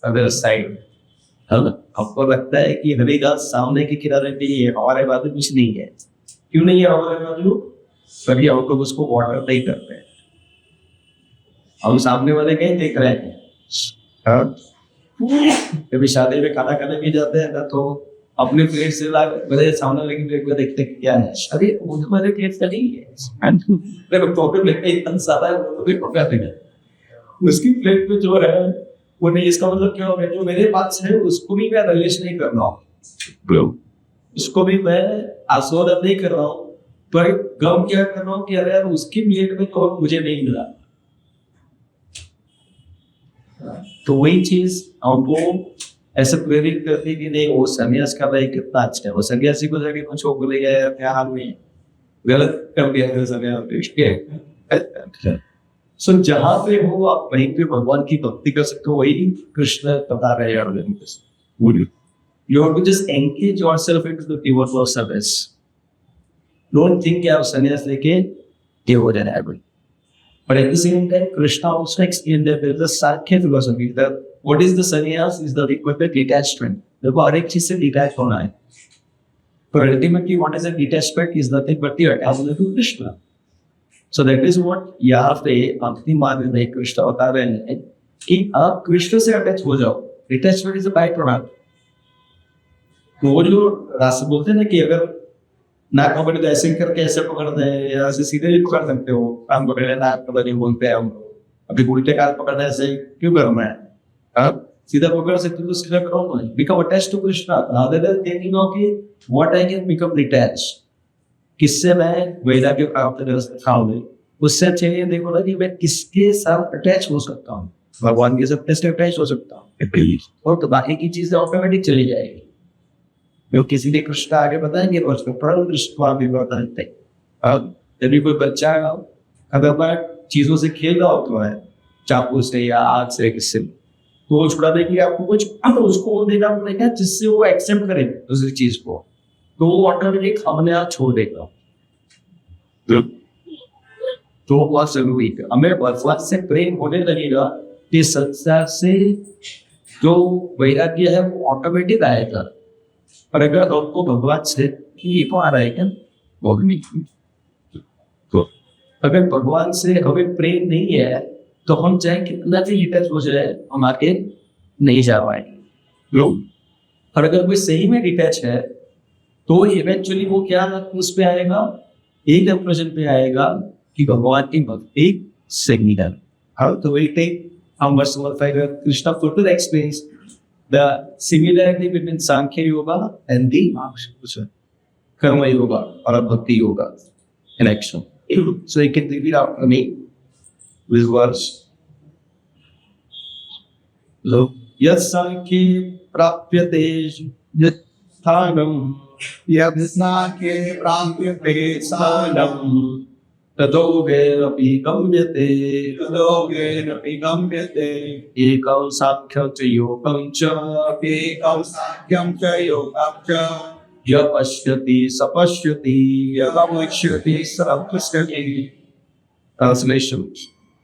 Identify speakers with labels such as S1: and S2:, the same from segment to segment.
S1: Other side. हमको लगता है कि नदी का सामने के किनारे पे ये हमारे बाजू कुछ नहीं है। क्यों नहीं है हमारे बाजू? कभी हम लोग उसको वाटर नहीं करते हैं। हम सामने वाले कहीं देख रहे हैं। हाँ? कभी शादी में खाना खाने भी जाते हैं ना, तो अपने प्लेट से ला मेरे सामने वाले की प्लेट में देखते हैं क्या है। अरे वो तुम्हारे प्लेट का नहीं है। मेरे प्रॉब्लम लेके इतना सारा है, वो भी पका देगा। उसकी प्लेट में जो है वो नहीं, इसका मतलब क्या हो गया, जो मेरे पास है उसको भी मैं रिलेश नहीं कर रहा हूँ, उसको भी मैं आस्वादन नहीं कर रहा हूँ, पर गम क्या कर रहा हूँ कि अरे यार उसकी प्लेट में तो मुझे नहीं मिला। तो वही चीज हमको ऐसे प्रेरित करती कि नहीं वो सन्यास का भाई कितना अच्छा है, वो सन्यासी को जाके कुछ हो गया यार क्या हाल में गलत कर दिया है सन्यास। सो जहां पे हो आप वहीं पे भगवान की भक्ति कर सकते हो, वही कृष्ण बता रहे हैं अर्जुन को। You have to just engage yourself into the devotional service. Don't think कि आप सन्यास लेके ये हो जाना है। But at the same time, Krishna also explained that there is a Sankhya philosophy that what is the sannyas is the required detachment. देखो हर एक चीज से डिटैच होना है। But ultimately, what is a detachment is nothing but the attachment to Krishna. So that is what यहाँ पे अंतिम मार्ग में कृष्ण बता रहे हैं कि आप कृष्ण से अटैच हो जाओ। Detachment is a byproduct. तो वो जो रास्ते बोलते हैं ना कि अगर नाक पकड़े तो ऐसे करके ऐसे पकड़ दे या ऐसे सीधे भी पकड़ सकते हो, काम पकड़े नाक पकड़ नहीं बोलते हैं हम। अभी उल्टे कान पकड़ना ऐसे क्यों करना है? आप सीधा पकड़ सकते हो तो सीधा करो ना। Become attached to Krishna rather than thinking of कि what I can become detach, किससे मैं वैराग्य प्राप्त कर सकता हूँ। उससे अच्छे ये देखो ना कि मैं किसके साथ अटैच हो सकता हूँ। भगवान के साथ कैसे अटैच हो सकता हूँ, और तो बाकी की चीजें ऑटोमेटिक चली जाएगी। वो किसी ने कृष्ण आगे बताएंगे और उसको परम दृष्टि भी बताते हैं। अब यदि कोई बच्चा खतरनाक चीजों से खेल रहा होता है, चाकू से या आग से किससे, तो वो छुड़ा देगी आपको कुछ, अब उसको देना पड़ेगा जिससे वो एक्सेप्ट करे उस चीज को, तो वो ऑटोमेटिक हमने आप छोड़ देगा। तो बहुत जरूरी है हमें भगवान से प्रेम होने लगेगा कि संसार से जो वैराग्य है वो ऑटोमेटिक आएगा। और अगर आपको भगवान से को आ रहा है क्या, वो भी नहीं। तो अगर भगवान से हमें प्रेम नहीं है तो हम चाहे कितना भी डिटैच हो जाए हम आगे नहीं जा पाएंगे। और अगर कोई सही में डिटैच है तो इवेंचुअली वो क्या उस पे आएगा, एक कंक्लूजन पे आएगा कि भगवान की भक्ति सही है। हाउ तो we take how much more Krishna further explains the similarity between Sankhya Yoga and the Karma Yoga or Bhakti Yoga in action. So you can repeat after me this verse. Yat Sankhya Prapyate Yathanam
S2: Yad Sankhya Prapyate Sanam
S1: तदोगेरपि गम्यते
S2: तदोगेरपि गम्यते
S1: एकं साख्यं च योगं च
S2: एकं साख्यं च योगं च
S1: य पश्यति स पश्यति
S2: यममुच्यते स पश्यति।
S1: Translation: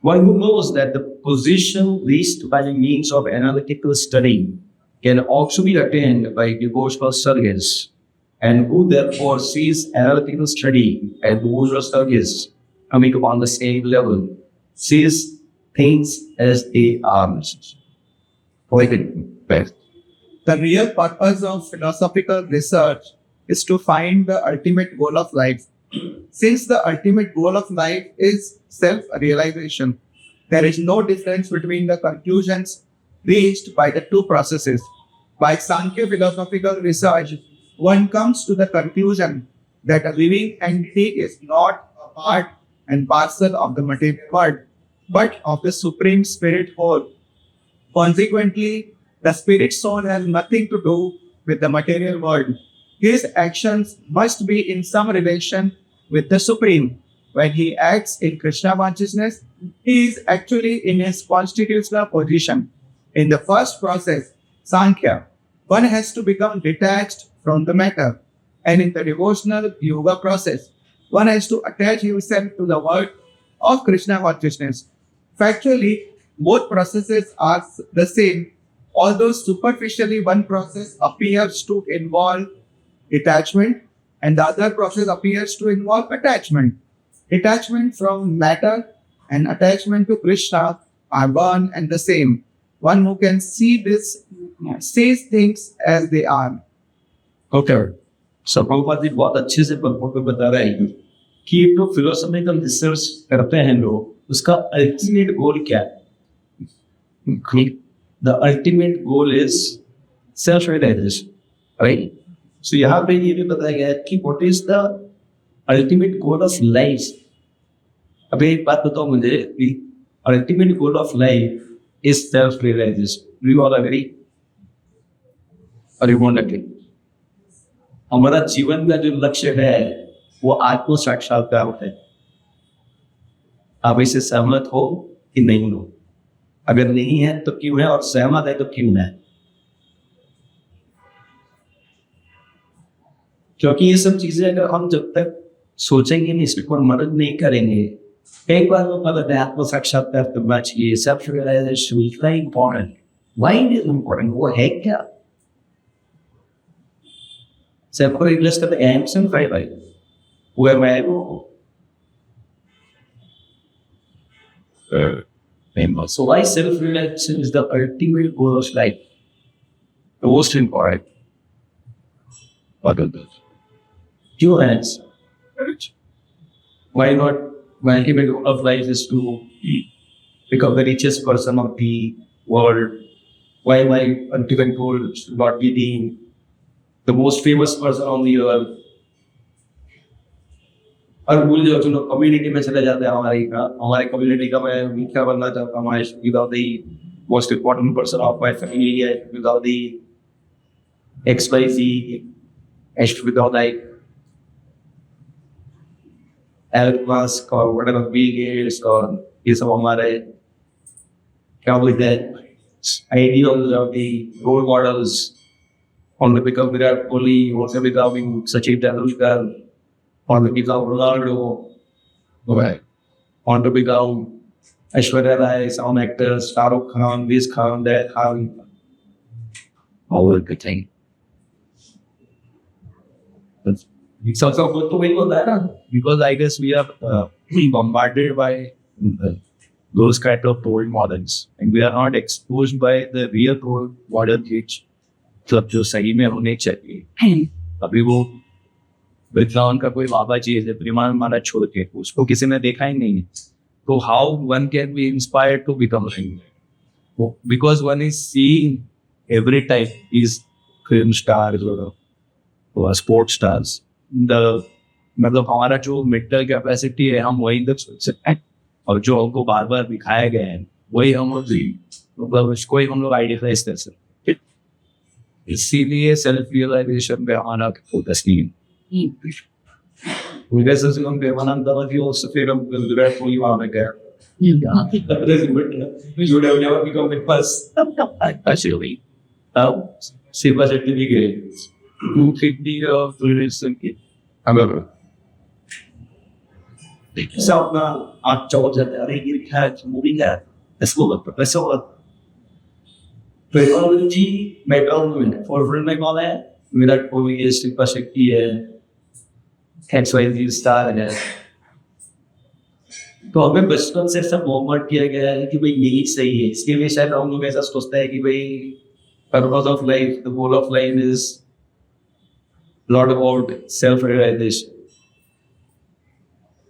S1: one who knows that the position reached by the means of analytical study can also be attained by devotional service, and who therefore sees analytical study and devotional service coming upon the same level, sees things as they are.
S2: The real purpose of philosophical research is to find the ultimate goal of life. Since the ultimate goal of life is self-realization, there is no difference between the conclusions reached by the two processes. By Sankhya philosophical research, one comes to the conclusion that a living entity is not a part and parcel of the material world, but of the Supreme Spirit whole. Consequently, the spirit soul has nothing to do with the material world. His actions must be in some relation with the Supreme. When he acts in Krishna consciousness, he is actually in his constitutional position. In the first process, Sankhya, one has to become detached from the matter. And in the devotional yoga process, one has to attach himself to the world of Krishna consciousness. Factually, both processes are the same. Although superficially one process appears to involve detachment and the other process appears to involve attachment. Detachment from matter and attachment to Krishna are one and the same. One who can see this sees things as they are.
S1: Okay sir Prabhupada ji बहुत अच्छे से पढ़ बता रहे हैं कि ये जो फिलोसॉफिकल रिसर्च करते हैं लोग उसका अल्टीमेट गोल क्या है the ultimate goal is self realisation right so यहाँ पे ये भी बताया गया है कि what is the ultimate goal of life अभी एक बात बताओ मुझे ultimate goal of life is self realisation we all agree और यू वांट अग्री हमारा जीवन का जो लक्ष्य है वो आत्म साक्षात्कार है आप इससे सहमत हो कि नहीं हो अगर नहीं है तो क्यों है और सहमत है तो क्यों है क्योंकि ये सब चीजें अगर हम जब तक सोचेंगे नहीं इसको मदद नहीं करेंगे एक बार वो पता है आत्म साक्षात्कार करना चाहिए self realisation is very important why is important वो है क्या separate list of the ants and firelight. Who am I? Famous. So why self-realization is the ultimate goal of life? The most important. What are those? Two hands. Why not? My ultimate goal of life is to become the richest person of the world. Why my ultimate goal should not be the most famous person on the earth. और भूल जाओ चलो community में चले जाते हैं हमारे community का मैं मुखिया बनना चाहता हूँ I should be the most important person of my family I should be the XYZ I should be the like Elon Musk और व्हाटएवर बिल गेट्स और ये सब हमारे क्या बोलते हैं ideals of the role models want to become Virat Kohli, want to become Sachin Tendulkar, want to become Ronaldo, right? Want to become Aishwarya Rai, some actors, Shah Rukh Khan, this Khan, that Khan, all the good thing. It's also good to win on that, because I guess we are bombarded by those kind of role models, and we are not exposed by the real role models which मतलब जो सही में होने चाहिए अभी वो विद्वान का कोई बाबा जी है प्रेमान मारा छोड़ के उसको किसी ने देखा ही नहीं है तो how one can be inspired to become because one is seeing every time is film stars और स्पोर्ट्स स्टार्स द मतलब हमारा जो मेंटल कैपेसिटी है हम वही तक सोच सकते हैं और जो हमको बार बार दिखाया गया है वही हम लोग मतलब उसको ही हम लोग आइडियलाइज कर सकते इसीलिए सेल्फ रियलाइजेशन पे आना फोकस नहीं Because as long as one of you also feel Virat Kohli want to get. You would have never become the first. Actually, Siva certificate 250 of tourism. However, so now I told that I didn't catch moving that. That's what I saw. Technology metal forward में call है विराट कोहली है शिल्पा शेट्टी है XYZ star है तो हमें बचपन से सब होमवर्क किया गया है कि भाई यही सही है इसके लिए शायद हम लोग ऐसा सोचते हैं कि भाई purpose of life the goal of life is lot about self realisation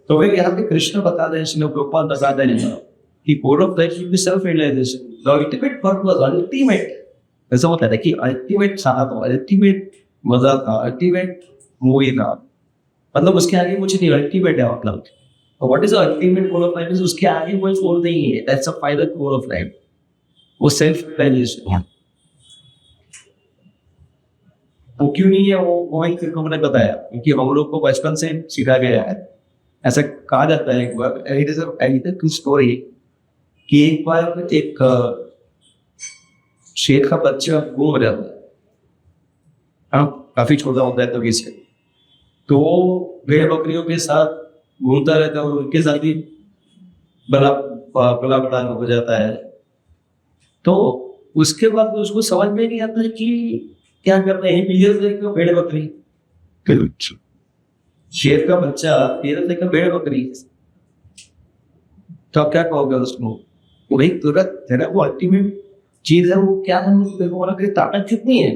S1: तो वे यहाँ पे कृष्ण बता रहे हैं श्रील प्रभुपाद बता रहे हैं कि goal of life is self realisation the ultimate purpose ultimate ऐसा होता है कि अल्टीमेट सारा था अल्टीमेट मजा था अल्टीमेट मूवी था मतलब उसके आगे कुछ नहीं अल्टीमेट है मतलब what is the ultimate goal of life उसके आगे कोई गोल नहीं है that's a final goal of life वो सेल्फ रियलाइजेशन वो क्यों नहीं है वो वही फिर मैंने बताया क्योंकि हम लोग को बचपन से सिखा गया है ऐसा कहा जाता है एक बार इट इज अ स्टोरी कि एक बार एक शेर का बच्चा गुम हो जाता है हाँ काफी छोटा होता है तो किसी तो भेड़ बकरियों के साथ घूमता रहता है और उनके साथ ही बड़ा बड़ा हो जाता है तो उसके बाद उसको समझ में नहीं आता कि क्या कर रहे हैं। पीले देखो भेड़ बकरी, शेर का बच्चा पीले देखो भेड़ बकरी, तो आप क्या कहोगे उसको? वही तुरंत तेरा वो अल्टीमेट चीज है, वो क्या है, बोला कि ताकत कितनी है।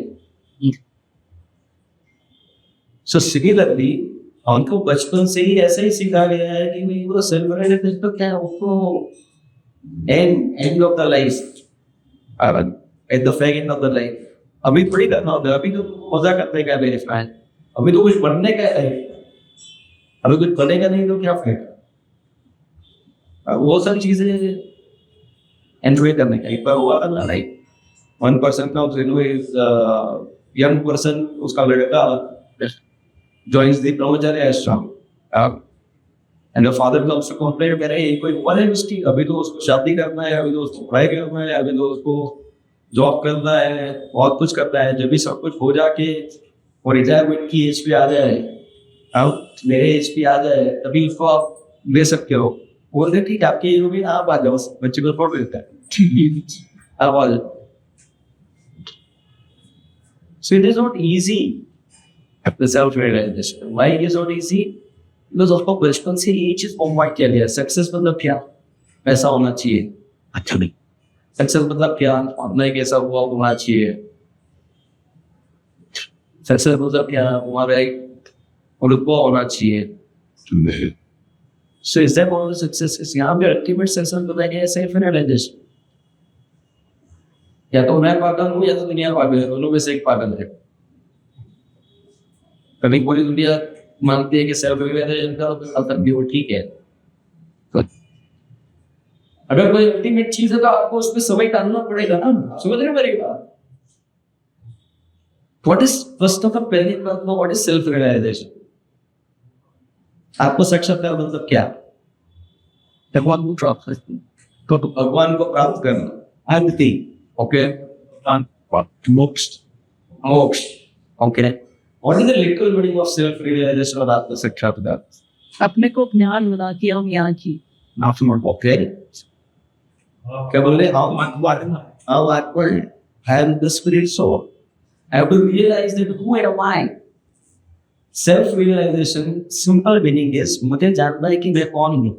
S1: सो सिमिलरली हमको बचपन से ही ऐसा ही सिखा गया है कि भाई वो सेल्फ रियलाइजेशन तो क्या है, उसको end of the life, at the fag of the life. अभी थोड़ी करना होता है, अभी तो मजा करने का लाइफ है, अभी तो कुछ बनने का है, अभी कुछ बनेगा नहीं तो क्या फायदा। वो सब चीजें एंजॉय करने का। एक बार हुआ था ना, लाइक वन पर्सन का यंग पर्सन, उसका लड़का joins the brahmacharya ashram, and the father comes to complain, कह रहे हैं कोई उम्र है उसकी, अभी तो उसको शादी करना है, अभी तो उसको पढ़ाई करना है, अभी तो उसको जॉब करना है, बहुत कुछ करना है। जब भी सब कुछ हो जाके और रिटायरमेंट की एज पे आ जाए, अब मेरे एज पे आ जाए, तभी उसको आप ले सकते हो। बोलते ठीक है, आपकी एज होगी, आप आ जाओ, बच्चे को फोड़ देता है, आप आ जाओ। So it is not easy. The self-realization. Why it is not easy? Because of course बचपन से ये चीज फॉर्मेट किया गया। सक्सेस मतलब क्या? पैसा होना चाहिए। अच्छा नहीं। सक्सेस मतलब क्या? अपना एक ऐसा हुआ होना चाहिए। सक्सेस मतलब क्या? हमारा एक रुतबा होना चाहिए। So is that one of the successes? यहाँ पे अल्टीमेट सक्सेस बताया गया सेल्फ रियलाइजेशन। या तो मैं पागल हूँ या तो दुनिया पागल है, दोनों में से एक पागल है। कभी पूरी दुनिया मानती है कि सेल्फ रियलाइजेशन का मतलब भी वो ठीक है, अगर कोई अल्टीमेट चीज है तो आपको उसमें समय डालना पड़ेगा ना, समझ रहे मेरी बात? What is first of all पहली बात, व्हाट इज सेल्फ रियलाइजेशन? आपको साक्षात्कार मतलब क्या? भगवान को प्राप्त करना, तो भगवान को प्राप्त करना, आरती, ओके, मोक्ष, मोक्ष, okay. What is the literal meaning of self-realization or आत्म-साक्षात्कार?
S3: अपने को ज्ञान बना कि हम यहाँ की
S1: ओके, क्या बोल रहे? How outward have the spirit soul. I have to realize that who am I. Self-realization simple meaning is मुझे जानना है कि मैं कौन हूँ,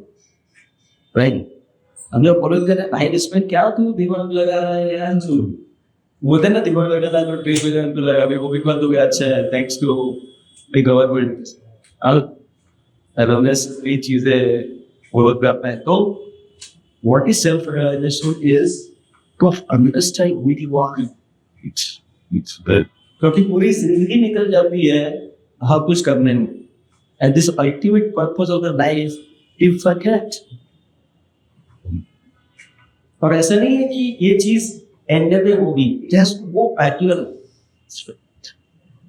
S1: right? हम लोग बोलोगे ना भाई इसमें क्या तू दिमाग लगा रहा है यार, बोलते ना दिमाग लगा रहा है तो ट्रेन में तो लगा, अभी वो भी बंद हो गया। अच्छा है, थैंक्स टू द गवर्नमेंट। अब ये चीजें वो पे आता है। तो what is self realisation is to understand what you want. It's that, क्योंकि पूरी जिंदगी निकल जाती है हर कुछ करने में, and this ultimate purpose of the life is forget. और ऐसा नहीं है कि ये चीज एंड में होगी, जस्ट वो पैटर्न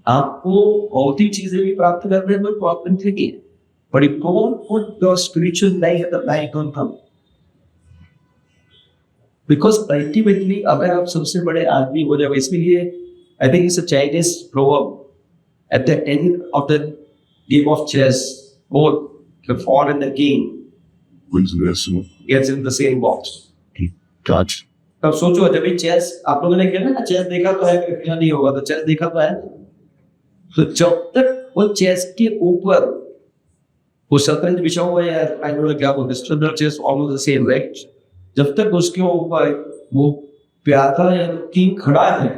S1: आपको भौतिक चीजें भी प्राप्त करने में प्रॉब्लम थी, but if you don't put the spiritual life at the back on top, because ultimately अगर आप सबसे बड़े आदमी हो जाओ, इसलिए I think it's a Chinese proverb, at the end of the game of chess, both the pawn and the king gets in the same box. Touch. तब सोचो, जब चेस आप लोगों ने किया ना, चेस देखा तो है, क्या नहीं होगा, तो चेस देखा तो है। तो जब तक वो चेस के ऊपर वो शतरंज बिछा हुआ है, आई डोंट नो क्या बोलते हैं, शतरंज chess almost the same, right? जब तक उसके ऊपर वो प्यादा या किंग खड़ा है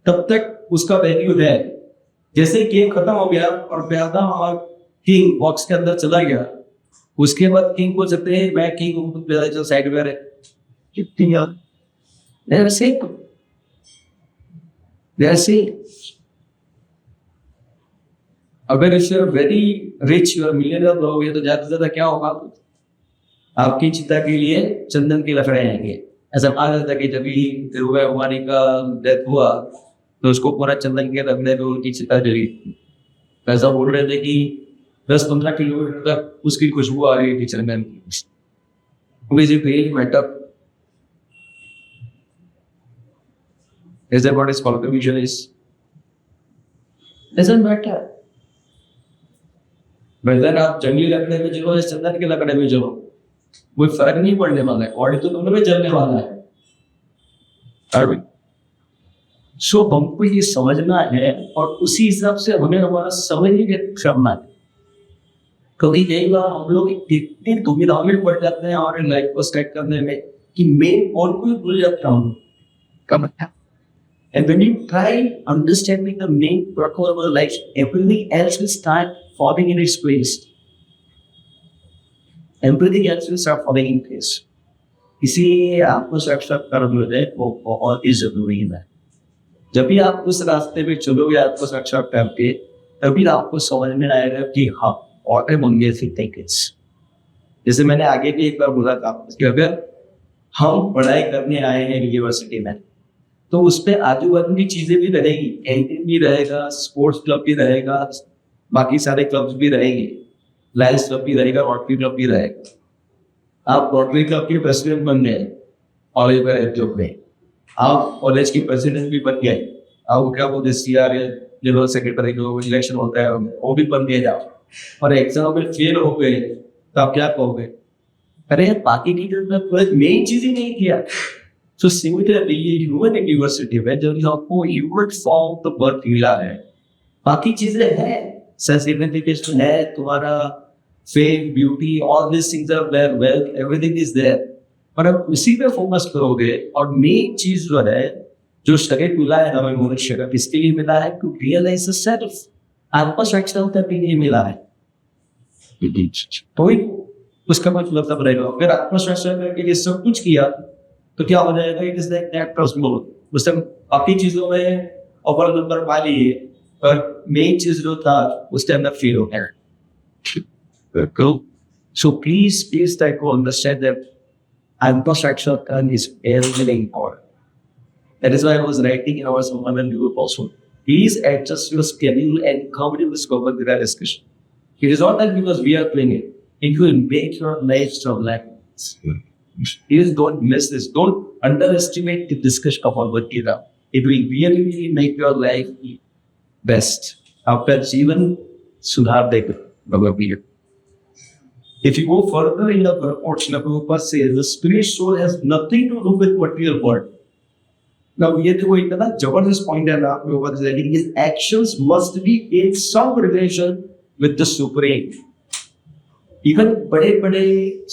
S1: तब तक उसका वैल्यू है। जैसे गेम खत्म हो गया और प्यादा और किंग बॉक्स के अंदर चला गया, उसके बाद किंग बोल सकते हैं मैं किंग हूँ, प्यादा जो साइड में है कितनी यार। They're simple. They're simple. अगर you're very rich, you're a millionaire लोगे तो ज्यादा से ज्यादा क्या होगा? आपकी चिता के लिए चंदन के लकड़े आएंगे। ऐसा कहा जाता है कि जब भी धीरूभाई अंबानी का डेथ हुआ तो उसको पूरा चंदन के लकड़े पे उनकी चिता जली। ऐसा बोल रहे थे कि 10-15 किलोमीटर तक उसकी खुशबू आ रही थी चंदन की। Is it really matter? Is that what his contribution is? Doesn't matter. Whether आप जंगली लकड़े में जलो या चंदन के लकड़े में जलो, कोई फर्क नहीं पड़ने वाला है, और तो दोनों में जलने वाला है। सो हमको ये समझना है और उसी हिसाब से हमें हमारा समय ही व्यक्त करना है। कभी कई बार हम लोग इतनी दुविधा में पड़ जाते हैं हमारे लाइफ को सेट करने में कि मेन पॉइंट को ही भूल जाता हूँ कब अच्छा। And when you try understanding the main purpose of our life, everything else will start falling in its place. Everything else will start falling in place. इसीलिए आपको साक्षात कर्म है वो बहुत ही जरूरी है। जब भी आप उस रास्ते पे चलोगे आपको साक्षात करके, तभी आपको समझ में आएगा कि हाँ और मंगे से थिंकिंग्स। जैसे मैंने आगे भी एक बार बोला था कि अगर हम पढ़ाई करने आए हैं यूनिवर्सिटी में, तो उस पर आजू बाजू की चीजें भी रहेगी, कैंटीन भी रहेगा, स्पोर्ट्स क्लब भी रहेगा, बाकी सारे क्लब्स भी रहेंगे, लायंस क्लब भी रहेगा, रोटरी क्लब भी रहेगा। आप रोटरी क्लब के प्रेसिडेंट बन गए कॉलेज में, आप कॉलेज की प्रेसिडेंट भी बन गए, आप क्या बोलते CR जनरल सेक्रेटरी जो इलेक्शन होता है वो भी बन गए जाओ, और एग्जाम में फेल हो गए तो आप क्या कहोगे, अरे बाकी टीचर मेन चीज ही नहीं किया। So similarly, human यूनिवर्सिटी में जब आपको ह्यूमन फॉर्म तो वर्क मिला है, बाकी चीजें हैं, सस्टेनेबिलिटी है, तुम्हारा fame, beauty, all this things are there, wealth, everything is there, पर आप उसी पे फोकस करोगे। और मेन चीज जो है, जो सगेट मिला है हमें मनुष्य का, किसके लिए मिला है? To realise the self. आपको साक्षात्कार के लिए मिला है, तो उसका मतलब तब रहेगा। अगर आत्मसाक्षात्कार के लिए सब कुछ किया तो क्या हो जाएगा? It is like that mode. उस टाइम बाकी चीजों में ओवर नंबर पा लिए, पर मेन चीज जो था उस टाइम में फेल हो गया। So please try to understand that आत्मसाक्षात्कार is very important. That is why I was writing in our Somaman group also. Please adjust your schedule and come to the scope of the discussion. It is not that because we are playing it, it will make your life so like please don't miss this. Don't underestimate the discussion of Bhagavad Gita. It will really, really make your life best. आपका जीवन सुधार देगा Bhagavad Gita. If you go further in the portion of Prabhupada says, the spirit soul has nothing to do with material world. Now, ये तो कोई इतना जबरदस्त point है ना Prabhupada is saying, his actions must be in some relation with the supreme. Even बड़े-बड़े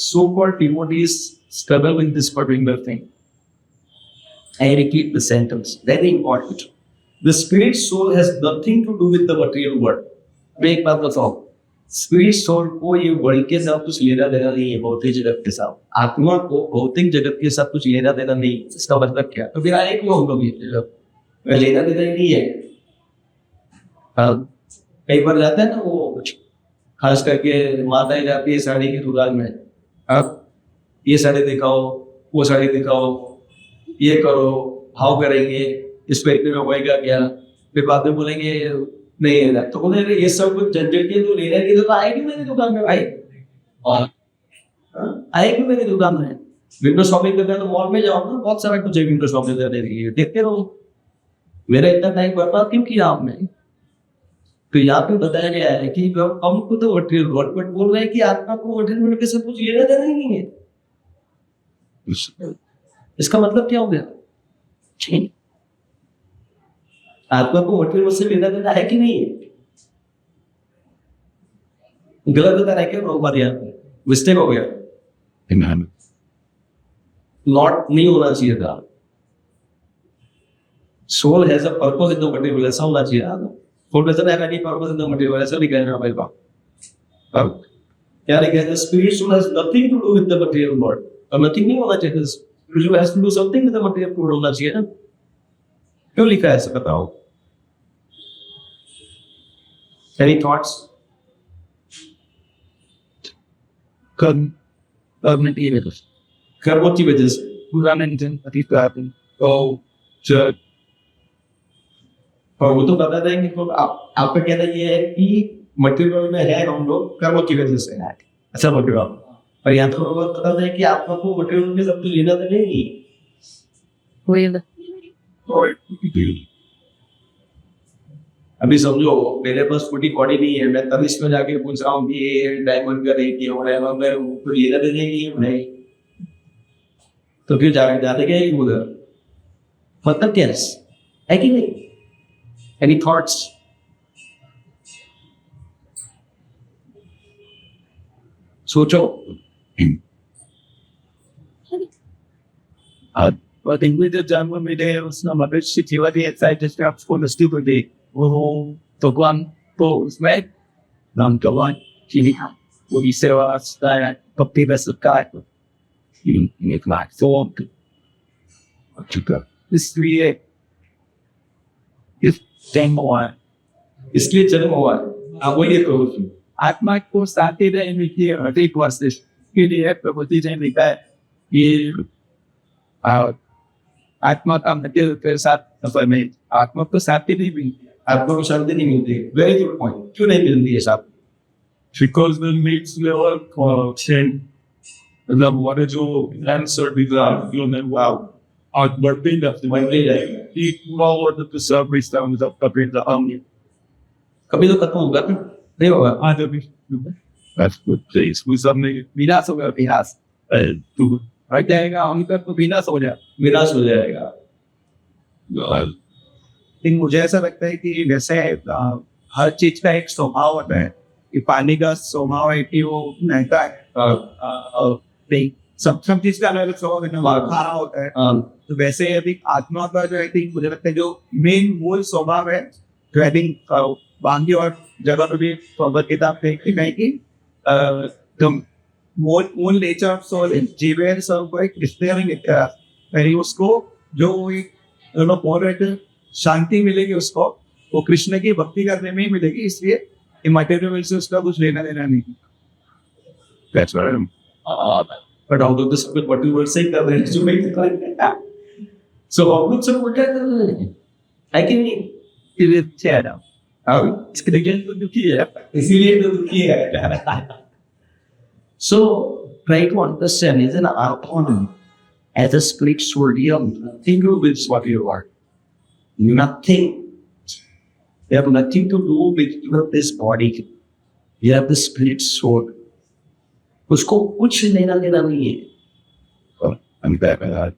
S1: so-called devotees struggle with this particular thing. I repeat the sentence, very important. The spirit soul has nothing to do with the material world. मैं एक बात बताऊं, spirit soul को ये world के साथ कुछ लेना देना नहीं है, भौतिक जगत के साथ। आत्मा को भौतिक जगत के साथ कुछ लेना देना नहीं। इसका मतलब क्या? तो फिर आए क्यों हम लोग ये लेना देना ही नहीं है। कई बार जाता है ना वो कुछ, खास करके माताएं जाती है साड़ी की दुकान में, अब ये साड़ी दिखाओ, वो साड़ी दिखाओ, ये करो, भाव करेंगे, इस पे इतने में होएगा क्या, फिर बाद में बोलेंगे नहीं है ना, तो बोले ये सब कुछ झंझट के तो लेने की तो आएगी मेरी दुकान में भाई, और आएगी मेरी दुकान में। विंडो शॉपिंग करते हैं तो मॉल में जाओ ना, बहुत सारा कुछ है विंडो शॉपिंग करने के लिए, देखते रहो। मेरा इतना टाइम बर्बाद क्यों किया आपने? तो यहाँ पे बताया गया है कि हमको तो मटेरियल वर्ल्ड, बट बोल रहे हैं कि आत्मा को मटेरियल वर्ल्ड के सब कुछ लेना देना ही नहीं है। इसका मतलब क्या हो गया? आत्मा को मटेरियल से लेना देना है कि नहीं है? गलत बता रहा है क्या हमारे यहाँ पे? मिस्टेक हो गया, नॉट नहीं होना चाहिए था। Soul has a purpose in the material, ऐसा होना चाहिए था। Soul doesn't have any purpose in the material, ऐसा लिखा है हमारे पास। अब क्या लिखा है? Spirit soul has nothing to do with the material world, और नथिंग नहीं होना चाहिए। You has to do something with the material world होना चाहिए ना। क्यों लिखा है ऐसा बताओ? Any thoughts? कर्म कर्मों की वजह से और वो तो बता देंगे कि आपका कहना ये है कि मटेरियल में है हम लोग कर्मों की वजह से है, अच्छा मटेरियल। और यहाँ तो बता दें कि आपका को मटेरियल में सब कुछ लेना तो नहीं। अभी समझो मेरे पास फुटी कॉडी नहीं है, मैं तनिष्क में जाके पूछ रहा हूँ कि ये डायमंड का रेट ये हो रहा है, मैं तो लेना देने की नहीं, तो फिर जाने क्या ही उधर मतलब क्या है? है कि नहीं? Any thoughts? सोचो.
S4: But in with the German media, उसने मदद से जीवा दी ऐसा जिसने आपको नस्ती को दे वो तो कौन तो उसमें नाम तो वन चीनी वो इसे वास्ता है पप्पी बस का ये क्लास तो चुका इसलिए इस टाइम हुआ
S1: इसलिए जन्म हुआ है. आप वही कहो.
S4: आत्मा को साथी रहने की अधिक वास्ते के लिए प्रभुति जैन लिखा है ये आत्मा का मध्य के साथ सफर में आत्मा को साथी नहीं मिलती.
S1: आपको को शांति नहीं मिलती. Very good point. क्यों नहीं मिलती है साहब?
S4: Because the next level connection मतलब वाले जो आंसर भी जो मैं वाओ और बढ़ते जाते
S1: बढ़ते जाएगा.
S4: एक वाव तो सब रिश्ता में सब कभी तो हम
S1: कभी तो खत्म होगा ना? नहीं होगा.
S4: आधे भी that's good place we सबने विनाश होगा विनाश तू हट जाएगा उनका तो विनाश हो जाए
S1: विनाश हो जाएगा.
S2: लेकिन मुझे ऐसा लगता है कि जैसे हर चीज का एक स्वभाव होता है कि पानी का स्वभाव है कि वो बहता है. नहीं सब चीज का अलग स्वभाव है ना. खारा होता है. तो वैसे अभी आत्मा का जो आई थिंक मुझे लगता है जो मेन मूल स्वभाव है जो आई थिंक बाकी और जगह पे भी भगवत गीता पे कहीं की द मूल नेचर ऑफ सोल इज जीवन सब को एक डिस्टेयरिंग यानी उसको जो एक बोल रहे थे शांति मिलेगी उसको वो कृष्ण की भक्ति करने में ही मिलेगी. इसलिए मटेरियल से उसका कुछ लेना देना नहीं.
S4: that's right
S1: But out of this, what you were saying, that is to make it like that. So, outlook sir, what are the? I can
S4: it is chada इसके लिए तो दुखी है
S1: इसीलिए तो दुखी है. So, try to understand, isn't our autonomy as a split sword, you have nothing to do with what you are. Nothing. You have nothing to do with this body. You have the split sword. उसको कुछ लेना देना नहीं है.
S4: I'm back at that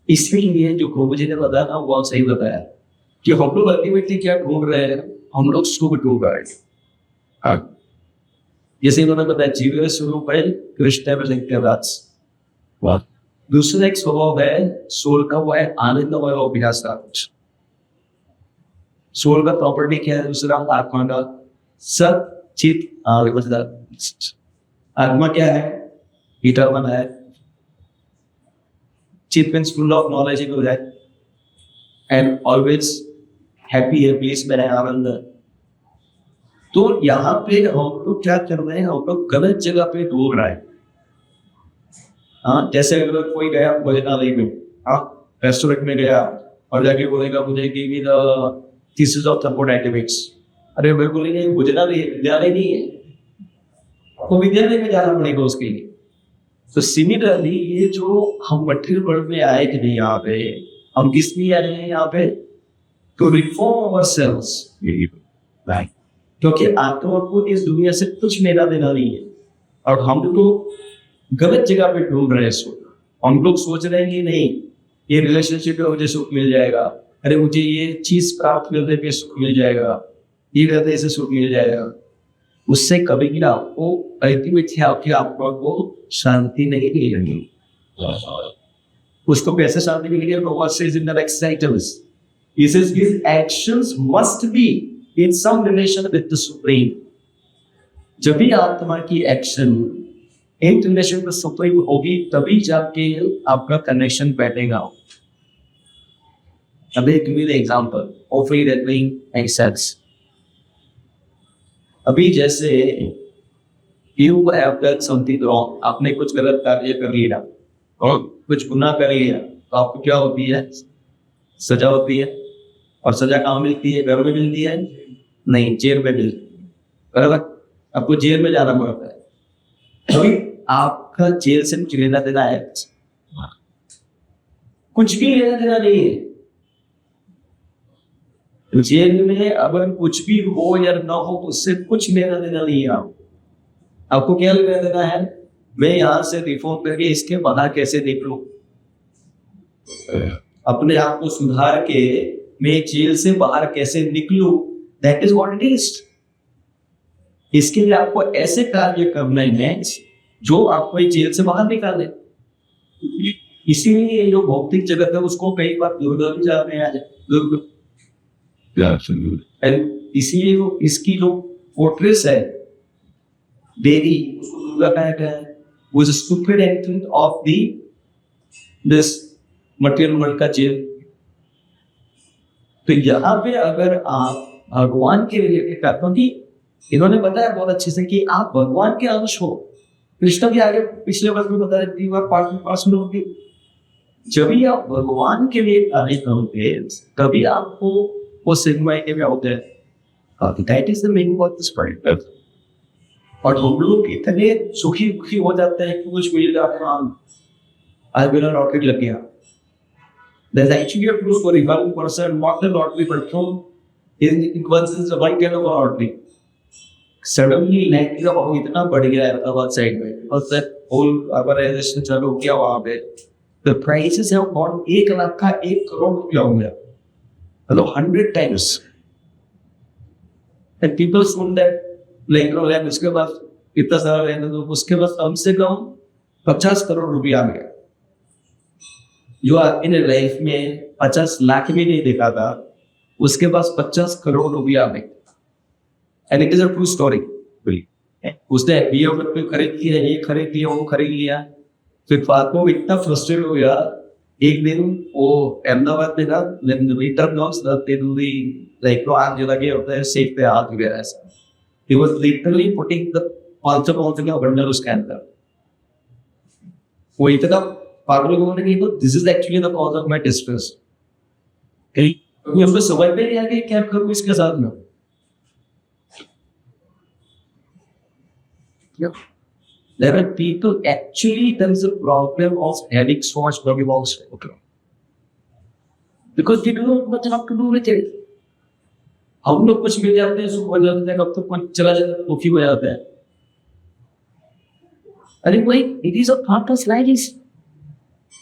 S1: इसलिए जो गोबू जी ने बताया ना वो सही बताया कि हम लोग अल्टीमेटली क्या ढूंढ रहे हैं. हम लोग सुख ढूंढ रहे हैं. जैसे इन्होंने बताया जीवन स्वरूप है कृष्ण में लिखते हैं. दूसरा एक स्वभाव है सोल का, वो है आनंदमय और अभ्यास का. सोल का प्रॉपर्टी क्या है? दूसरा आत्मा का सब चित. आत्मा क्या है? इटर्नल है. चित मीन्स फुल ऑफ नॉलेज हो जाए एंड ऑलवेज हैप्पी है, पीस में है, आनंद. तो यहाँ पे हम लोग क्या कर रहे हैं? हम लोग गलत जगह पे ढूंढ रहे हैं. हाँ, जैसे अगर कोई गया भोजनालय में, हाँ रेस्टोरेंट में गया और जाके बोलेगा मुझे give me the pieces of support items. अरे मेरे को नहीं, भोजनालय विद्यालय नहीं है, तो विद्यालय में जाना पड़ेगा उसके लिए. तो सिमिलरली ये जो हम मटेरियल वर्ल्ड में आए थे यहाँ पे, हम किस लिए आ रहे हैं यहाँ पे? To reform ourselves. क्योंकि आत्मा को इस दुनिया से कुछ लेना देना नहीं है और हम तो गलत जगह पे ढूंढ रहे हैं. हम लोग सोच रहे हैं कि नहीं ये रिलेशनशिप में मुझे सुख मिल जाएगा, अरे मुझे ये चीज प्राप्त करने पे सुख मिल जाएगा, ये करने से सुख मिल जाएगा. उससे कभी भी आपको अल्टीमेटली आपकी आत्मा को शांति नहीं मिलेगी. उसको कैसे शांति मिलेगी? God says in the next sentence, He says his actions must be in some relation with the Supreme. जब भी आत्मा की एक्शन इन रिलेशन में सुप्रीम होगी तभी जाके आपका कनेक्शन बैठेगा. अभी give me the example of it that being makes sense. अभी जैसे you have done something wrong, आपने कुछ गलत कार्य कर लिया और कुछ गुनाह कर लिया, तो आपको क्या होती है? सजा होती है. और सजा कहाँ मिलती है? घर में मिलती है? नहीं, जेल में मिलती है. बराबर, आपको जेल में जाना पड़ता है. अभी आपका जेल से कुछ लेना देना है? कुछ भी लेना देना नहीं है. जेल में अगर कुछ भी हो या ना हो उससे कुछ लेना देना नहीं है. आपको क्या लेना देना है? मैं यहाँ से रिफॉर्म करके इसके बाहर कैसे निकलूं, अपने आप को सुधार के मैं जेल से बाहर कैसे निकलूं, that is what it is. इसके लिए आपको ऐसे कार्य करना है जो आपको इस जेल से बाहर निकाले। इसीलिए ये जो भौतिक जगत है उसको कई बार दुर्गा भी जा रहे हैं आज। एंड इसीलिए वो इसकी जो फोर्ट्रेस है देवी, उसको दुर्गा कहा गया है, वो is stupid entrance of the this material world का जेल। तो यहाँ पे अगर आप भगवान के रिलेटेड करते हो, कि इन्होंने बताया बहुत अच्छे से कि आप भगवान के अंश हो। कृष्ण भी आगे पिछले वर्ग में बताया 3 बार पास में होगी। जब भी आप भगवान के लिए कार्य करोगे तभी आपको वो सिग्मा के भी होते हैं। That is the meaning of this world. और हम लोग इतने सुखी हो जाते हैं कि कुछ मिल जाता है, आज मेरा लॉटरी लग गया। There's actually a proof for one person, not the lottery, but from it was one kind of a lottery. Suddenly land का भाव इतना बढ़ गया है अवध साइड में, और सर होल अर्बनाइजेशन चालू हो गया वहाँ पे। The prices have gone 1 lakh का 1 करोड़ रुपया हो गया, मतलब 100 times. And people soon that like उसके पास इतना सारा रहना, तो उसके पास कम से कम 50 करोड़ रुपया आ गया, जो आदमी ने लाइफ में 50 लाख भी नहीं देखा था, उसके पास 50 करोड़ रुपया आ गए। And it is a true story. उसने एमबीए खरीद लिया, ये खरीद लिया, वो खरीद लिया, फिर बाद में इतना फ्रस्ट्रेट हो गया। एक दिन वो अहमदाबाद में ना रिटर्न लॉस लाइक तो आग जला के होता है, सेफ पे आग वगैरह ऐसा। He was literally putting the 500 का बंडल उसके अंदर। वो इतना पागल लोगों ने कहा this is actually the cause of my distress. क्योंकि हमको समझ में नहीं आ गया क्या करूं इसके साथ में। There are people actually there is a problem of having so much money also, because they don't know what to do with it. हम लोग कुछ मिल जाते हैं, सुख हो जाते हैं, कब तक कुछ चला जाता है, दुखी हो जाते हैं। अरे भाई, it is a part of life.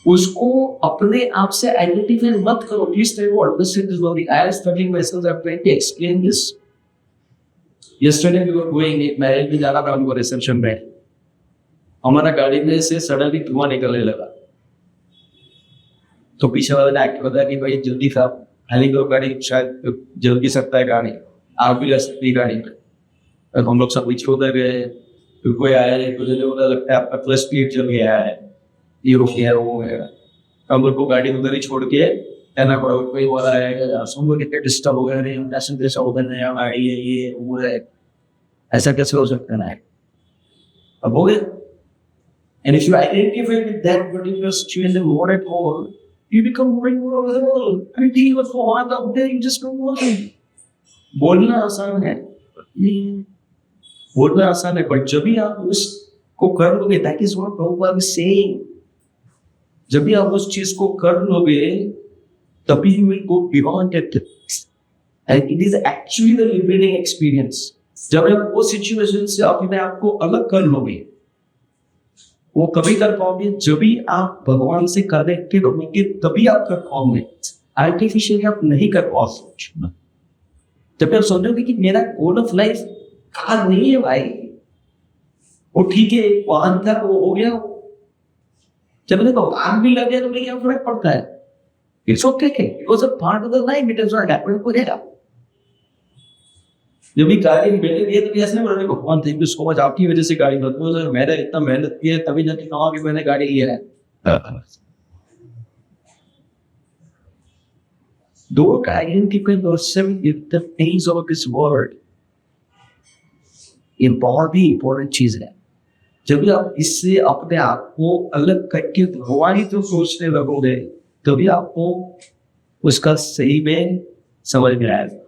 S1: उसको अपने आप से आइडेंटिफाई मत करो। Please try to understand this body. I am studying my self, I am trying to explain this. Yesterday we were going एक मैरिज में जाना था हमको, रिसेप्शन में हमारा गाड़ी में से सडनली धुआं निकलने लगा। तो पीछे वाले ने एक्ट बताया कि भाई जल्दी था, हालांकि वो गाड़ी शायद जल भी सकता है, गाड़ी आग भी लग सकती है गाड़ी में। और हम लोग सब पीछे उधर गए, फिर कोई आया है, मुझे लगता है आपका क्लच प्लेट जल गया है, ये रुकी है, वो है। हम लोग को गाड़ी उधर ही छोड़ के कहना पड़ा। कोई बोला है सुन कितने डिस्टर्ब हो गए, ये वो है, ऐसा कैसे हो सकता है। अब हो गया। And if you identify with that particular situation more at all, you become more available. I mean, he was for one out there, you just don't want it. बोलना आसान है, बोलना आसान है, पर जब भी आप उसको कर लोगे, that is what Prabhupada is saying. जब भी आप उस चीज को कर लोगे, तभी you will go beyond it. And it is actually the liberating experience. जब आप वो सिचुएशन से अपने आप को अलग कर लोगे, वो कभी कर पाओगे जब भी आप भगवान से कनेक्टेड होंगे, तभी आप कर पाओगे। आर्टिफिशियली आप नहीं कर पाओगे। जब आप सोचोगे कि मेरा गोल ऑफ लाइफ कार नहीं है भाई, वो ठीक है, वाहन था, वो हो गया। जब देखो आग भी लग गया तो क्या फर्क पड़ता है? It's okay, it was a part of the life, it is not happened to get up. जब भी गाड़ी में बैठे गए तो ऐसे बोले भगवान थैंक यू सो मच, आपकी वजह से गाड़ी मतलब मैंने इतना मेहनत की है तभी जाके कहा कि मैंने गाड़ी लिया है। Don't identify yourself with the things of this world. ये बहुत ही इंपॉर्टेंट चीज है। जब भी आप इससे अपने आप को अलग करके भगवान तो सोचने लगोगे, तभी आपको उसका सही में समझ में आएगा।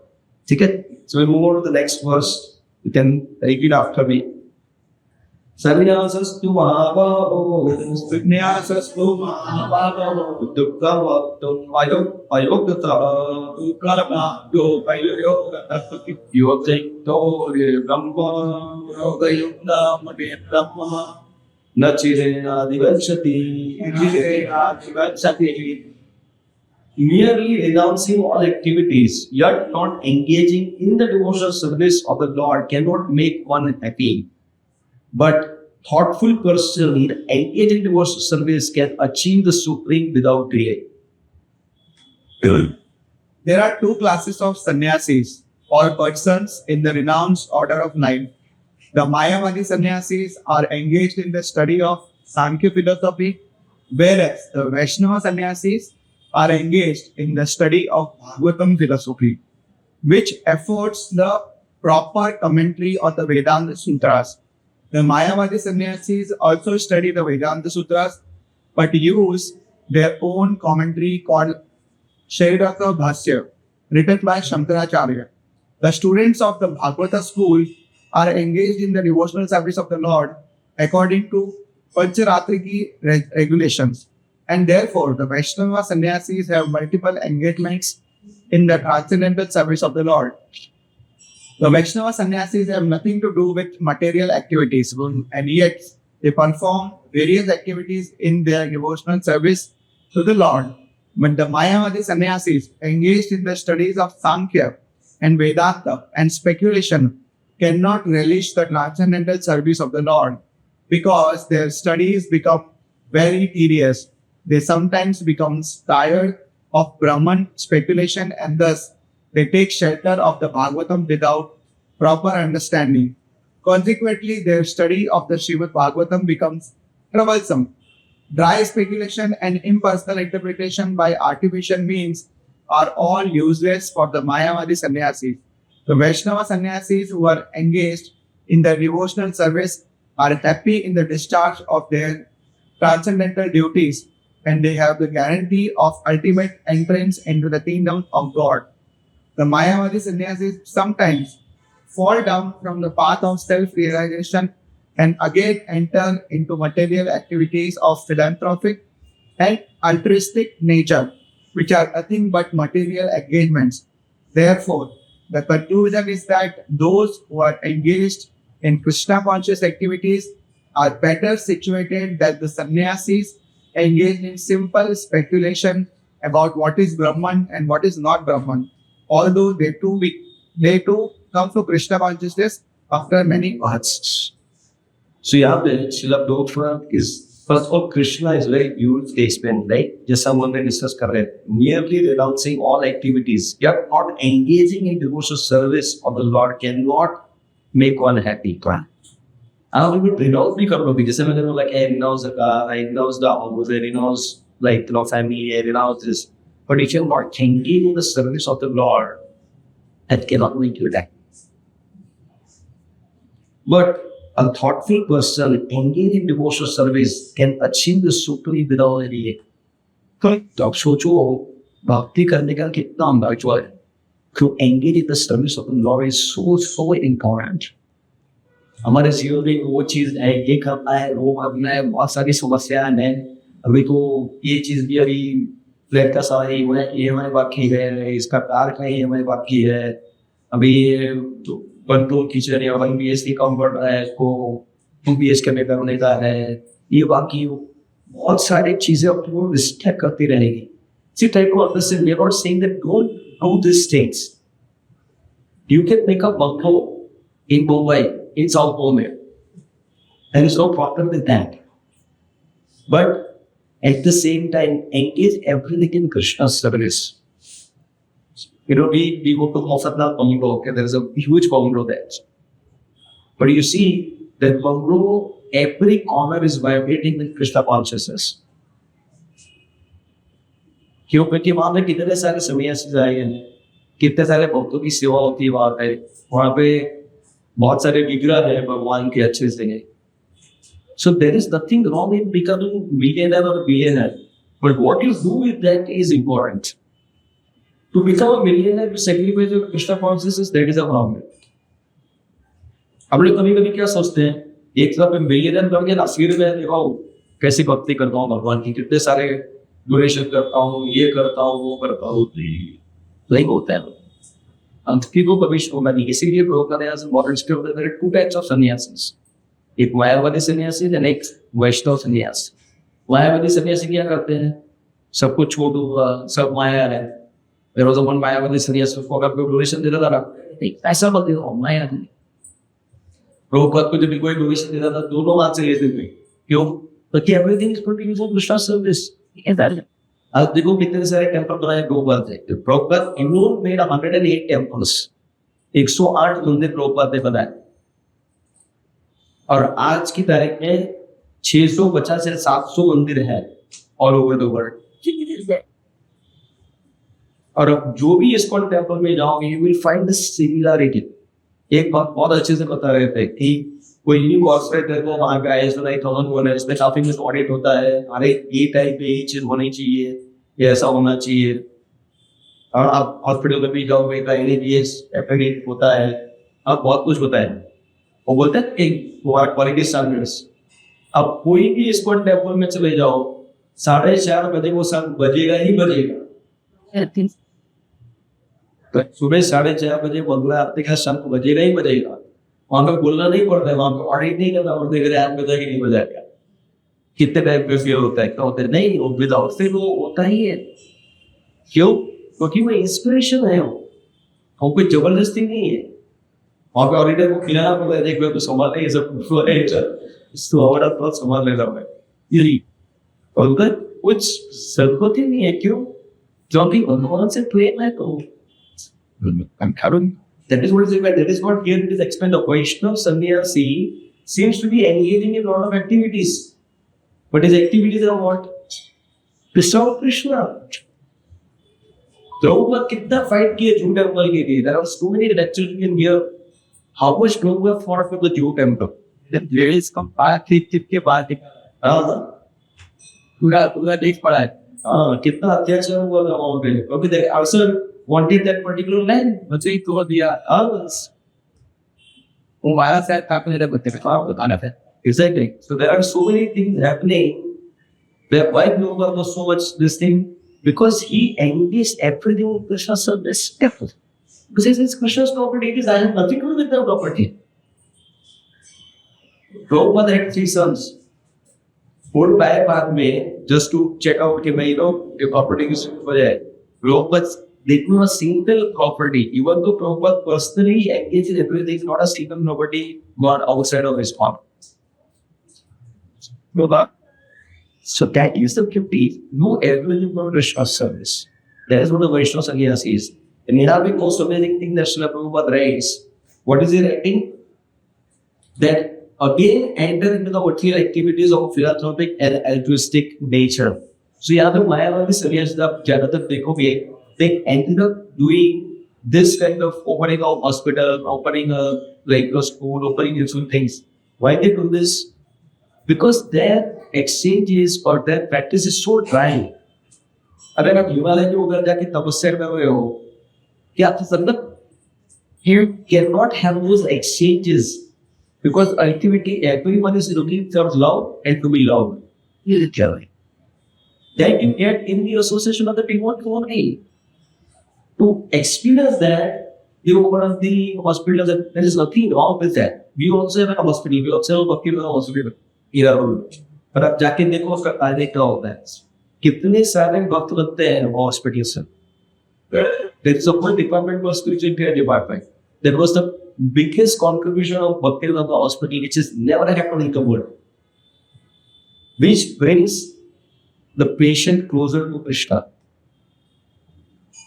S1: ठीक है? So we move on to the next verse. You can repeat after me. Sanyasastu mahabhavo, sanyasastu mahabhavo, dukkhavattum ayogata, karma yoga, yogayito brahma, yogayutta made brahma, nachirena divachati, merely renouncing all activities yet not engaging in the devotional service of the Lord cannot make one happy. But thoughtful person engaged in devotional service can achieve the supreme without delay.
S2: There are two classes of sannyasis or persons in the renounced order of life. The Mayavadi sannyasis are engaged in the study of Sankhya philosophy, whereas the Vaishnava sannyasis are engaged in the study of Bhagavatam philosophy, which affords the proper commentary on the Vedanta Sutras. The Mayavadi sannyasis also study the Vedanta Sutras but use their own commentary called Shairaka Bhasya, written by Shankaracharya. The students of the Bhagavata school are engaged in the devotional service of the Lord according to Pancharatriki regulations, and therefore the Vaishnava sannyasis have multiple engagements in the transcendental service of the Lord. The Vaishnava sannyasis have nothing to do with material activities, and yet they perform various activities in their devotional service to the Lord. But the Mayavadi sannyasis engaged in the studies of Sankhya and Vedanta and speculation cannot relish the transcendental service of the Lord because their studies become very tedious. They sometimes become tired of Brahman speculation and thus they take shelter of the Bhagavatam without proper understanding. Consequently, their study of the Srimad Bhagavatam becomes troublesome. Dry speculation and impersonal interpretation by artificial means are all useless for the Mayavadi sannyasis. The Vaishnava sannyasis who are engaged in the devotional service are happy in the discharge of their transcendental duties and they have the guarantee of ultimate entrance into the kingdom of God. The Mayavadi sannyasis sometimes fall down from the path of self-realization and again enter into material activities of philanthropic and altruistic nature, which are nothing but material engagements. Therefore, the conclusion is that those who are engaged in Krishna conscious activities are better situated than the sannyasis engaged in simple speculation about what is Brahman and what is not Brahman, although they too come to Krishna consciousness after many paths.
S1: So यहाँ पे शिला Prabhupada is first of all Krishna is very pure statement, right? जैसा हम लोग discuss कर रहे हैं, merely renouncing all activities, yet not engaging in devotional service of the Lord cannot make one happy. आप अगर renounce भी कर लोगे, जैसे मैंने बोला like I renounce the car, I renounce the house, I renounce like family, I renounce this, but if you're not engaging in the service of the Lord, that cannot make you happy. But a thoughtful person engaged in devotional service can achieve the supreme without any. तो आप सोचो भक्ति करने का कितना महत्व है. To engage in the service of the Lord is so important. हमारे जीवन में वो चीज है, ये करना है, वो करना है, बहुत सारी समस्याएं हैं. अभी तो ये चीज भी अभी फ्लैट का सारा EMI बाकी है, इसका कार का EMI बाकी है. अभी कंट्रोल किचन या 1 BHK कम पड़ रहा है, इसको 2 BHK में करने का है. ये बाकी बहुत सारी चीजें आपको रिस्ट्रिक्ट करती रहेगी. इसी टाइप को understand, we are not saying that don't do these things. You can make a bungalow in Mumbai, in South Mumbai. There is no problem with that. But at the same time, engage everything in Krishna's service. We go to Mofatla bungalow, okay, there is a huge bungalow there. But you see, that bungalow, every corner is vibrating with Krishna consciousness. क्योंकि वहां पे कितने सारे सन्यासी आए हैं, कितने सारे भक्तों की सेवा होती है वहां पे. वहां पे बहुत सारे विग्रह है भगवान के अच्छे से. So there is nothing wrong in becoming millionaire or billionaire, but what you do with that is important. To become a millionaire, to sacrifice your Krishna consciousness, that is a problem. हम लोग कभी कभी क्या सोचते हैं, एक तरफ मैं millionaire बन गया ना, फिर मैं देखो कैसी भक्ति करता हूँ भगवान की, कितने सारे डोनेशन करता हूँ, ये करता हूँ, वो करता हूँ. नहीं होता है. अंतकी को कभी होगा नहीं. इसीलिए there are 2 types of sannyasis. एक मायावादी सन्यासी और एक वैष्णव सन्यासी. मायावादी सन्यासी क्या करते हैं, सब कुछ छोड़ दूंगा, सब माया है। There was a one मायावादी संन्यास को अगर कोई डोनेशन देता था ना, पैसा मत दो, माया नहीं। प्रभुपाद को जब कोई डोनेशन देता था, दोनों हाथ से लेते थे। क्यों? Because everything is put for Krishna service. आज देखो कितने सारे टेम्पल बनाए प्रभुपाद ने। Prabhupada alone made 108 temples. 108 मंदिर प्रभुपाद ने बनाए। और आज की तारीख में 650 से 700 मंदिर है ऑल ओवर द वर्ल्ड। और अब जो भी इस्कॉन टेम्पल में जाओगे you will find the similarity. एक बात बहुत अच्छे से बता रहे थे कि कोई न्यू कॉर्पोरेट है तो वहाँ पे ISO 9001 है, इसमें काफी कुछ ऑडिट होता है, अरे ये टाइप पे ये चीज होनी चाहिए, ये ऐसा होना चाहिए। और आप हॉस्पिटल में भी जाओगे का NABS एफिडेविट होता है, अब बहुत कुछ होता है। वो बोलते हैं एक क्वालिटी स्टैंडर्ड्स। अब कोई भी इस्कॉन टेम्पल में चले जाओ, 4:30 बजे वो सब बजेगा ही बजेगा। तो सुबह 4:30 बजे बंगला आरती का शंख बजेगा ही बजेगा। वहां पे बोलना नहीं पड़ता है, वहां पे ऑडिट नहीं करना पड़ता है, आप बजाएगा नहीं बजाएगा, कितने टाइम पे फेल होता है, क्या होता है, नहीं वो विदाउट फेल वो होता ही है। क्यों? क्योंकि वो इंस्पिरेशन है, वो कोई जबरदस्ती नहीं है। वहां पे ऑडिटर को खिलाना पड़ता है, देख लो तो संभाल नहीं सब इसको हमारा तो संभाल लेना है यही। और उधर कुछ जरूरत ही नहीं है। क्यों? क्योंकि भगवान से प्रेम है। तो that is what is required. That is what here it is explained. The Vaishnava sannyasi seems to be engaging in a lot of activities, but his activities are what? To serve Krishna. Prabhupada कितना fight किया Jew temple के लिए? There are so many lectures you can hear. How much Prabhupada fought for the Jew temple?
S4: There is comparative के बाद पूरा देख पड़ा है।
S1: कितना अत्याचार हुआ था वहाँ पे, क्योंकि the Arthur wanted that particular land.
S4: मुझे ही तोड़ दिया। वो हमारा शायद काफी मेरे बच्चे पे बताना है।
S1: Exactly. So there are so many things happening. Why Prabhupada was so much this thing? Because he engaged everything with Krishna service. Because it's Krishna's property, it is I have nothing to do with the property. Prabhupada had 3 sons. 4 बाद में just to check out कि भाई लोग ये property किस वजह है। Prabhupada did not a single property, even though Prabhupada personally engaged in everything, not a single property gone outside of his farm. So that is the beauty. No everything about Krishna service. That is what the Vaishnava Sannyasi is. And here are the most amazing thing that Srila Prabhupada writes. What is he writing? That again enter into the material activities of philanthropic and altruistic nature. So यहाँ पे मायावादी संन्यासी आप ज्यादातर देखोगे, they ended up doing this kind of opening of hospital, opening a regular school, opening different things. Why they do this? Because their exchanges or their practice is so dry. अगर आप हिमालय के उधर जाके तपस्या कर रहे हो, क्या आप मतलब you cannot have those exchanges because ultimately everyone is looking for love and to be loved. That you get in the association of the people only. To experience that, you go to the hospital, there is nothing wrong with that. We also have a hospital, we also have a hospital. पर आप जाके देखो उसका फायदा क्या होता है। कितने सारे भक्त लगते हैं हॉस्पिटल से। There is a whole department for spiritual care department. That was the biggest contribution of Bhakti-Vedanta hospital, which is never happened in the world. Which brings the patient closer to Krishna.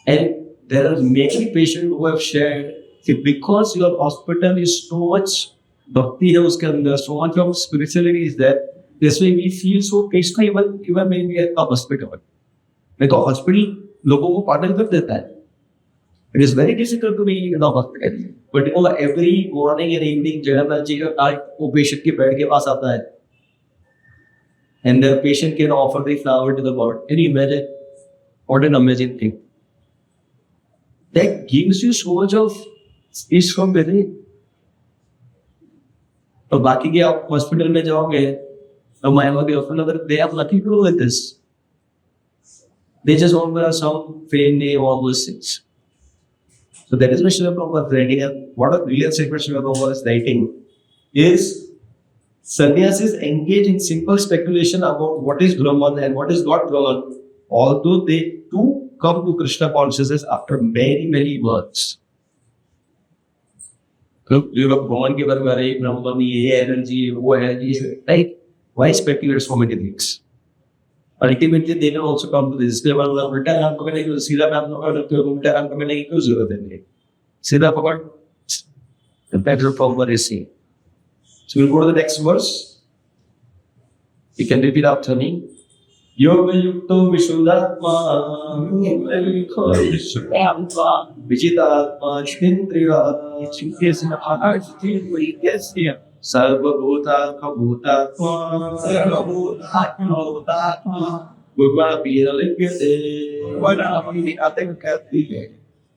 S1: And there are many patients who have shared that because your hospital is so much bhakti है उसके अंदर, so much of spirituality is there, this way we feel so peaceful even when we are at the hospital. नहीं तो hospital लोगों को पागल कर देता है. It is very difficult to be in the hospital. But you know, every morning and evening Jagannath ji का वो patient के बेड के पास आता है. And the patient can offer the flower to the God. Can you imagine? What an amazing thing. That gives you so much of peace from within. तो बाकी के आप हॉस्पिटल में जाओगे तो मायावादी hospital they have nothing to do with this. They just offer some fame name, all those things. So that is what Srila Prabhupada is writing. And what a brilliant statement Srila Prabhupada is writing is sannyasis engage in simple speculation about what is Brahman and what is not Brahman although they too come to Krishna consciousness after many, many births. लोग भगवान के बारे में अरे ब्रह्म में ये energy वो energy like why speculate so many things ultimately they will also come to this इसलिए मतलब उल्टा नाम को मैंने सीधा नाम को उल्टा नाम को मैंने क्यों जरूरत है सीधा पकड़ the better power is seen. So we'll go to the next verse. You can repeat after me. Yoga yukto vishuddhatma vichitatma chindriya sarvabhutatma bhutatma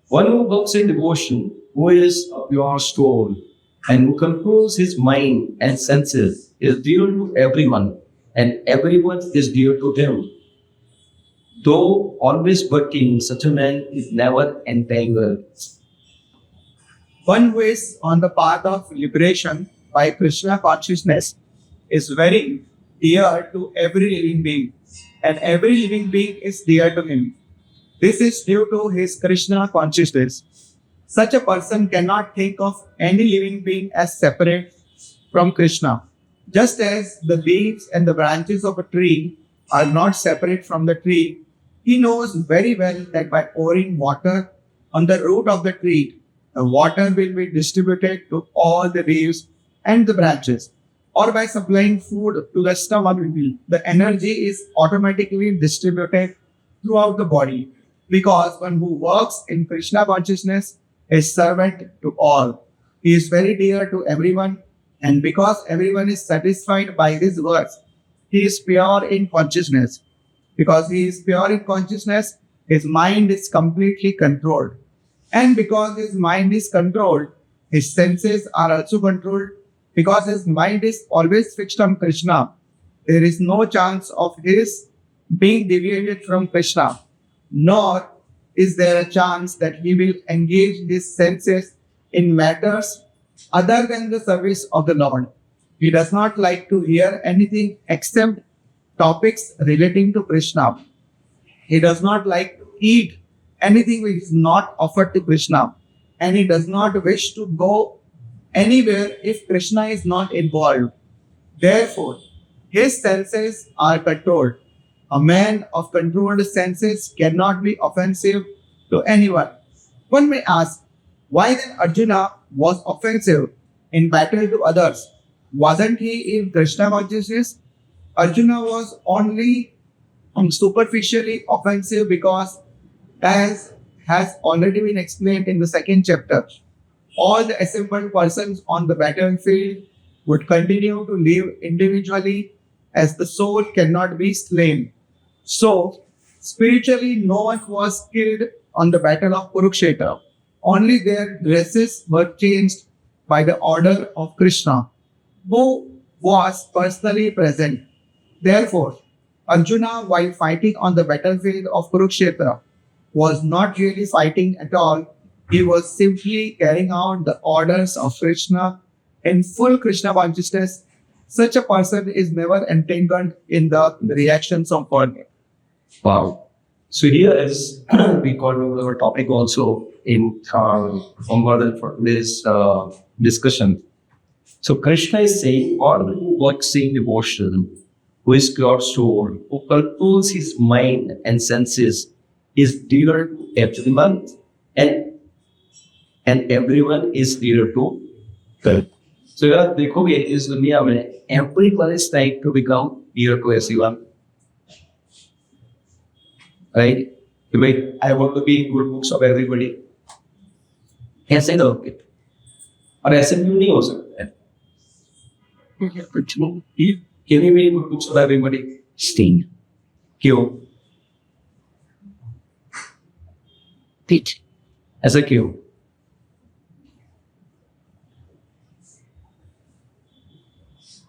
S1: one who works in devotion, who is a pure soul, and who controls his mind and senses, is dear to everyone, and everyone is dear to him. Though always working, such a man is never entangled.
S2: One who is on the path of liberation by Krishna consciousness is very dear to every living being, and every living being is dear to him. This is due to his Krishna consciousness. Such a person cannot think of any living being as separate from Krishna. Just as the leaves and the branches of a tree are not separate from the tree, he knows very well that by pouring water on the root of the tree, the water will be distributed to all the leaves and the branches. Or by supplying food to the stomach, the energy is automatically distributed throughout the body. Because one who works in Krishna consciousness is servant to all. He is very dear to everyone, and because everyone is satisfied by his works, he is pure in consciousness. Because he is pure in consciousness, his mind is completely controlled. And because his mind is controlled, his senses are also controlled. Because his mind is always fixed on Krishna, there is no chance of his being deviated from Krishna. Nor is there a chance that he will engage his senses in matters other than the service of the Lord. He does not like to hear anything except topics relating to Krishna. He does not like to eat anything which is not offered to Krishna. And he does not wish to go anywhere if Krishna is not involved. Therefore, his senses are controlled. A man of controlled senses cannot be offensive to anyone. One may ask, why then Arjuna was offensive in battle to others? Wasn't he in Krishna consciousness? Arjuna was only superficially offensive because, as has already been explained in the second chapter, all the assembled persons on the battlefield would continue to live individually as the soul cannot be slain. So, spiritually, no one was killed on the battle of Kurukshetra. Only their dresses were changed by the order of Krishna, who was personally present. Therefore, Arjuna, while fighting on the battlefield of Kurukshetra, was not really fighting at all. He was simply carrying out the orders of Krishna in full Krishna consciousness. Such a person is never entangled in the reactions of God.
S1: Wow. So here is we call our topic also in onward for this discussion. So Krishna is saying, all who works in devotion, who is pure soul, who controls his mind and senses, is dear to everyone, and everyone is dear to God. So यार देखोगे इस दुनिया में everyone is trying to become dear to everyone. Right? Wait, I want to be in good books of everybody. ऐसे लोग और ऐसे भी नहीं हो सकता है. Can you be in good books of everybody? Sting. क्यों? Teach. ऐसा क्यों?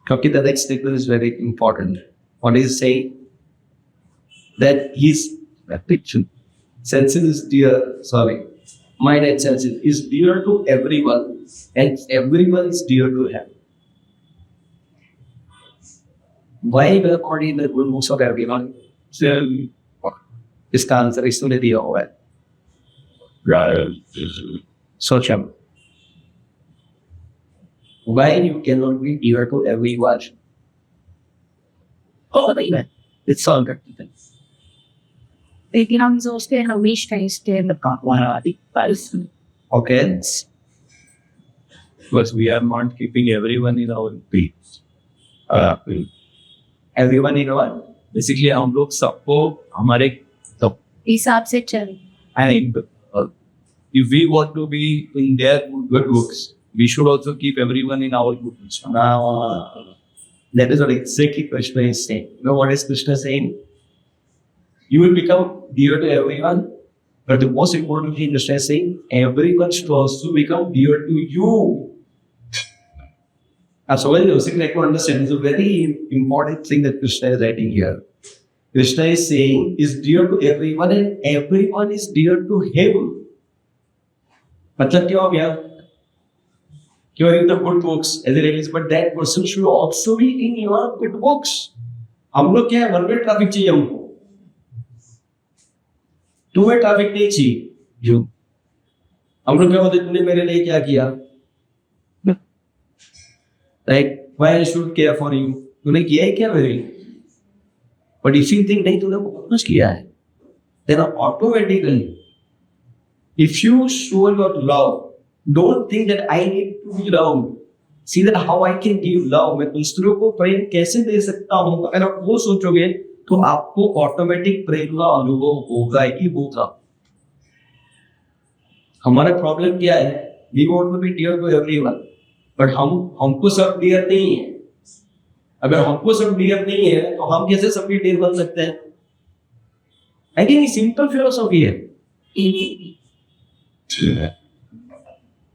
S1: क्योंकि the next statement is very important. What is saying? That his senses is dear, mind and senses is dear to everyone, and everyone is dear to him. Why we are calling the good books of everyone? इसका answer इसने दिया हुआ है. सोच अब. Why you cannot be dear to everyone? Oh, it's all good.
S3: लेकिन हम सोचते हैं हमेशा इसके
S1: Okay. Because we are not keeping everyone in our peace. Everyone in our. Basically, हम लोग सबको हमारे सब.
S3: हिसाब से चल.
S1: I think if we want to be in their good books, we should also keep everyone in our good books. Now, that is what exactly Krishna is saying. You know what is Krishna saying? You will become dear to everyone, but the most important thing Krishna is saying, everyone should also become dear to you. So very like to understand, it's a very important thing that Krishna is writing here. Krishna is saying is dear to everyone and everyone is dear to him. मतलब क्या हो गया? You are in the good books as it is, but that person should also be in your good books. हम लोग क्या है, one way traffic चाहिए हमको, टू वे ट्रैफिक नहीं चाहिए. जो हम लोग क्या होते, तूने मेरे लिए क्या किया? Like, why I should care for you? तूने किया है क्या मेरे लिए? But if you think नहीं तूने बहुत कुछ किया है, then automatically, if you show your love, don't think that I need to be loved. See that how I can give love. मैं दूसरों को प्रेम कैसे दे सकता हूँ? अगर आप वो सोचोगे तो आपको ऑटोमेटिक प्रेम का अनुभव होगा ही होगा. हमारा प्रॉब्लम क्या है? We want to be dear to everyone, but हमको सब डियर नहीं है. अगर हमको सब डियर नहीं है तो हम कैसे सबके डियर बन सकते हैं? आई थिंक सिंपल फिलोसॉफी है.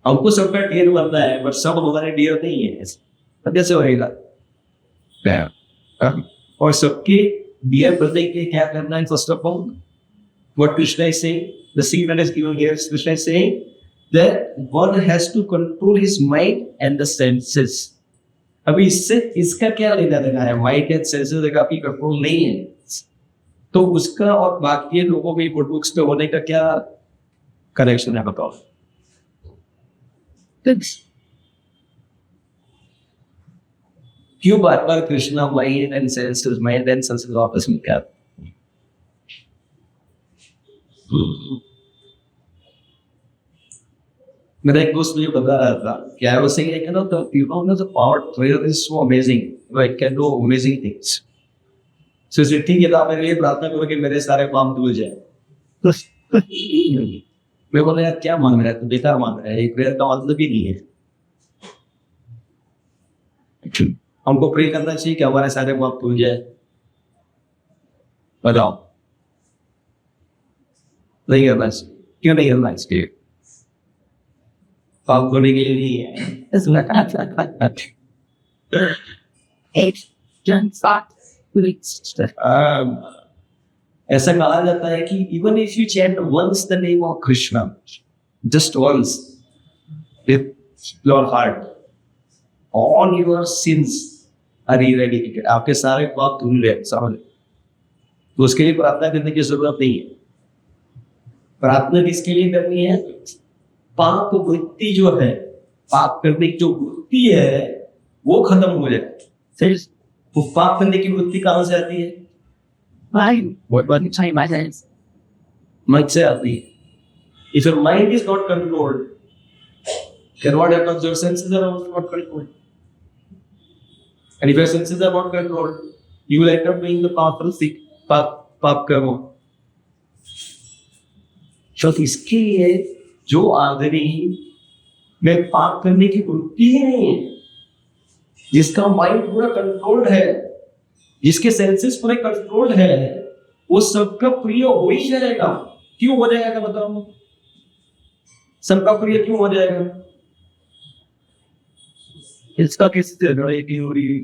S1: हमको सबका डियर बनना है, बट सब हमारे डियर नहीं है. तो कैसे होएगा? और सबके डियर बनने के लिए क्या करना है? First of all, what Krishna is saying, the statement is given here. Krishna is saying that one has to control his mind and the senses. अभी इससे इसका क्या लेना देना है? माइंड एंड सेंसेस का आपकी कंट्रोल नहीं है, तो उसका और बाकी लोगों के गुड बुक्स पे होने का क्या कनेक्शन है? बताओ. क्यों बार बार कृष्णा माइंड एंड सेंसेस आपस में क्या? मेरा एक दोस्त मुझे बता रहा था कि I was saying like, you know the power of prayer is so amazing, it can do amazing things. So इसे ठीक है, तो आप मेरे लिए प्रार्थना करो कि मेरे सारे काम धुल जाए. मैं बोला यार क्या मांग रहा है, तो बेकार मांग रहा है, एक प्रेयर का मतलब ही नहीं है. हमको प्रे करना चाहिए कि हमारे सारे काम धुल जाए. बताओ, नहीं करना चाहिए. क्यों नहीं करना चाहिए? पाप करने के लिए नहीं है. ऐसा कहा जाता है कि even if you chant once the name of Krishna, just once, with your heart, all your sins are eradicated. आपके सारे पाप धुल गए, समझ. तो उसके लिए प्रार्थना करने की जरूरत नहीं है. प्रार्थना किसके लिए करनी है? पाप वृत्ति जो है, पाप करने की जो वृत्ति है वो खत्म हो जाए. वो पाप करने की वृत्ति कहां से आती है? Mind से आती है. If your mind is not controlled, then what happens? Your senses are also not controlled. And if your senses are not controlled, you will end up doing the powerful thing, पाप कर्म. तो इसके लिए जो आदमी में पाप करने की वृत्ति ही नहीं है, जिसका माइंड पूरा कंट्रोल्ड है, जिसके सेंसेस पूरे कंट्रोल्ड है, वो सबका प्रिय हो ही जाएगा. क्यों हो जाएगा बताओ? सबका प्रिय क्यों हो जाएगा? इसका किससे लड़ाई हो रही है?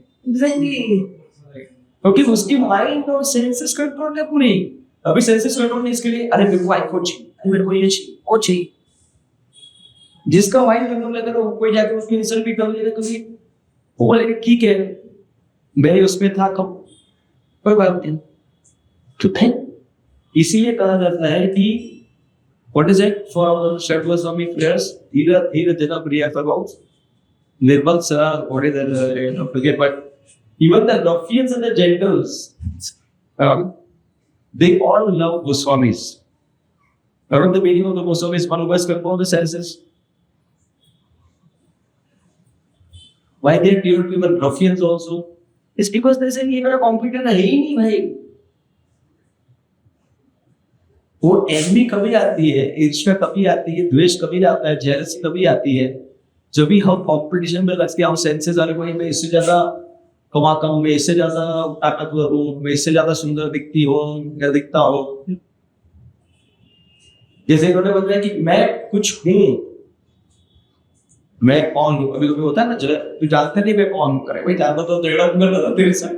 S1: क्योंकि उसकी माइंड और सेंसेस कंट्रोल है पूरी. अभी सेंसेस कंट्रोल नहीं, इसके लिए अरे मेरे को आईफोन चाहिए, मेरे को ये चाहिए, वो चाहिए. जिसका माइंड कंट्रोल है, तो कोई जाकर उसकी इंसल्ट भी कर लेगा, कभी वो बोलेगा ठीक है मैं उसमें था, कब कोई बात नहीं, चुप है. इसीलिए कहा जाता है कि what is it for our Shadwa Swami prayers? Dhira Dhira Jana Priya Prabhu. Nirmal Sara, what is that? Forget, but even the ruffians and the gentles, they all love Goswamis. Around the meaning of the Goswamis, one of us can all the senses. Why they deal with even ruffians also? It's because they say even a competitor है ही नहीं भाई. वो N V कभी आती है, ईर्ष्या कभी आती है, द्वेष कभी आता है, जेलसी कभी आती है. जब भी हम कंपटीशन में लग के हम सेंसेस आ रहे भाई, मैं इससे ज्यादा कमाता हूँ, मैं इससे ज्यादा ताकतवर हूँ, मैं इससे ज्यादा सुंदर दिखती हूँ या दिखता हूँ. जैसे इन्होंने बताया कि मैं कुछ हूँ, मैं कौन हूँ. अभी कभी होता है ना, तू जानते नहीं मैं कौन हूँ, करे भाई जानता तो तेरा उम्र तेरे साथ.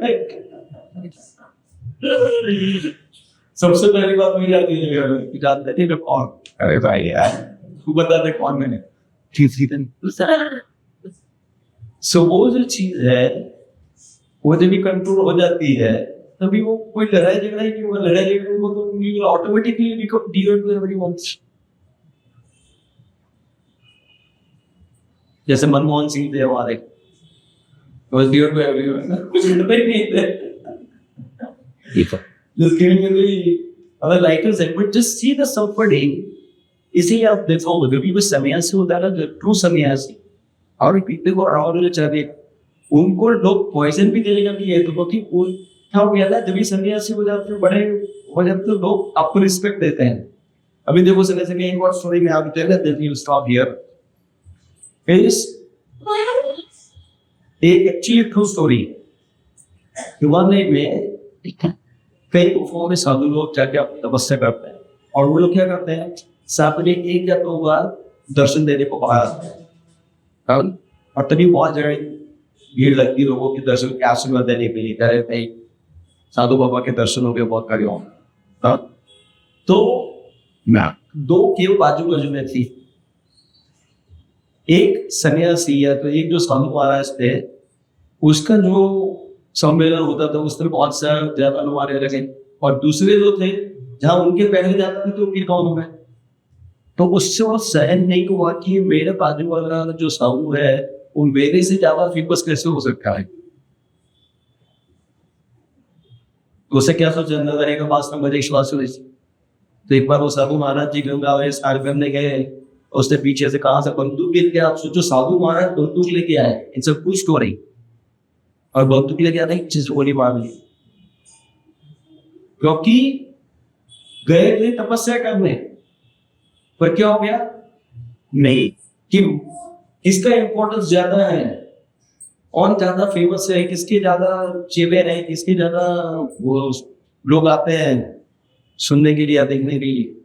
S1: सबसे पहली बात मुझे याद है, जानते नहीं मैं कौन. अरे भाई यार तू बता दे कौन मैंने. सो वो जो चीज है वो जब भी कंट्रोल हो जाती है तभी वो कोई लड़ाई झगड़ा ही नहीं होगा. लड़ाई झगड़ा वो तो you will automatically become dear to everyone wants. जैसे मनमोहन सिंह थे हमारे, was dear to everyone. कुछ लड़ते ही नहीं थे. Just giving you the other lighters and but just see the suffering. इसी आप देखो अगर भी वो सन्यासी होता है ना, ट्रू सन्यासी और पीते को और चले उनको लोग पॉइजन भी देने का भी है. तो क्योंकि वो क्या हो गया था, जब भी सन्यासी हो जाते हैं, बड़े हो जाते तो लोग आपको रिस्पेक्ट देते हैं. अभी देखो सन्यासी में एक और स्टोरी में आप tell that you stop here is एक एक्चुअली ट्रू स्टोरी. हिमालय में कई गुफाओं में साधु लोग जाके अपनी तपस्या करते हैं और वो लोग क्या करते हैं, सामने एक या दो बार दर्शन देने को बाहर और तभी बहुत जगह भीड़ लगती लोगों के दर्शन के आशीर्वाद देने के लिए. कह रहे साधु बाबा के दर्शन हो गए बहुत कार्य हो. तो दो केव बाजू बाजू में थी. एक सन्यासी या तो एक जो साधु महाराज थे, उसका जो सम्मेलन होता था उसमें बहुत सारे ज्यादा लोग आने लगे और दूसरे जो थे जहां उनके पहले जाते थे तो फिर कौन हो गए. तो उससे वो सहन नहीं हुआ कि मेरे बाजू वाला जो साधु है वो मेरे से ज्यादा फेमस कैसे हो सकता है. तो उसे क्या सोचा अंदर रहेगा पास में विश्वास हुई. तो एक बार वो साधु महाराज जी गंगा में स्नान करने गए, उसने पीछे से कहा से बंदूक लेके, आप सोचो साधु महाराज बंदूक लेके आए, इन सब कुछ स्टोरी और बंदूक लेके आने की गोली मार ली क्योंकि गए थे तपस्या करने. पर क्या हो गया नहीं कि इसका इंपॉर्टेंस ज्यादा है, कौन ज्यादा फेमस है, किसके ज्यादा चेवर है, किसके ज्यादा वो लोग आते हैं सुनने के लिए या देखने के लिए.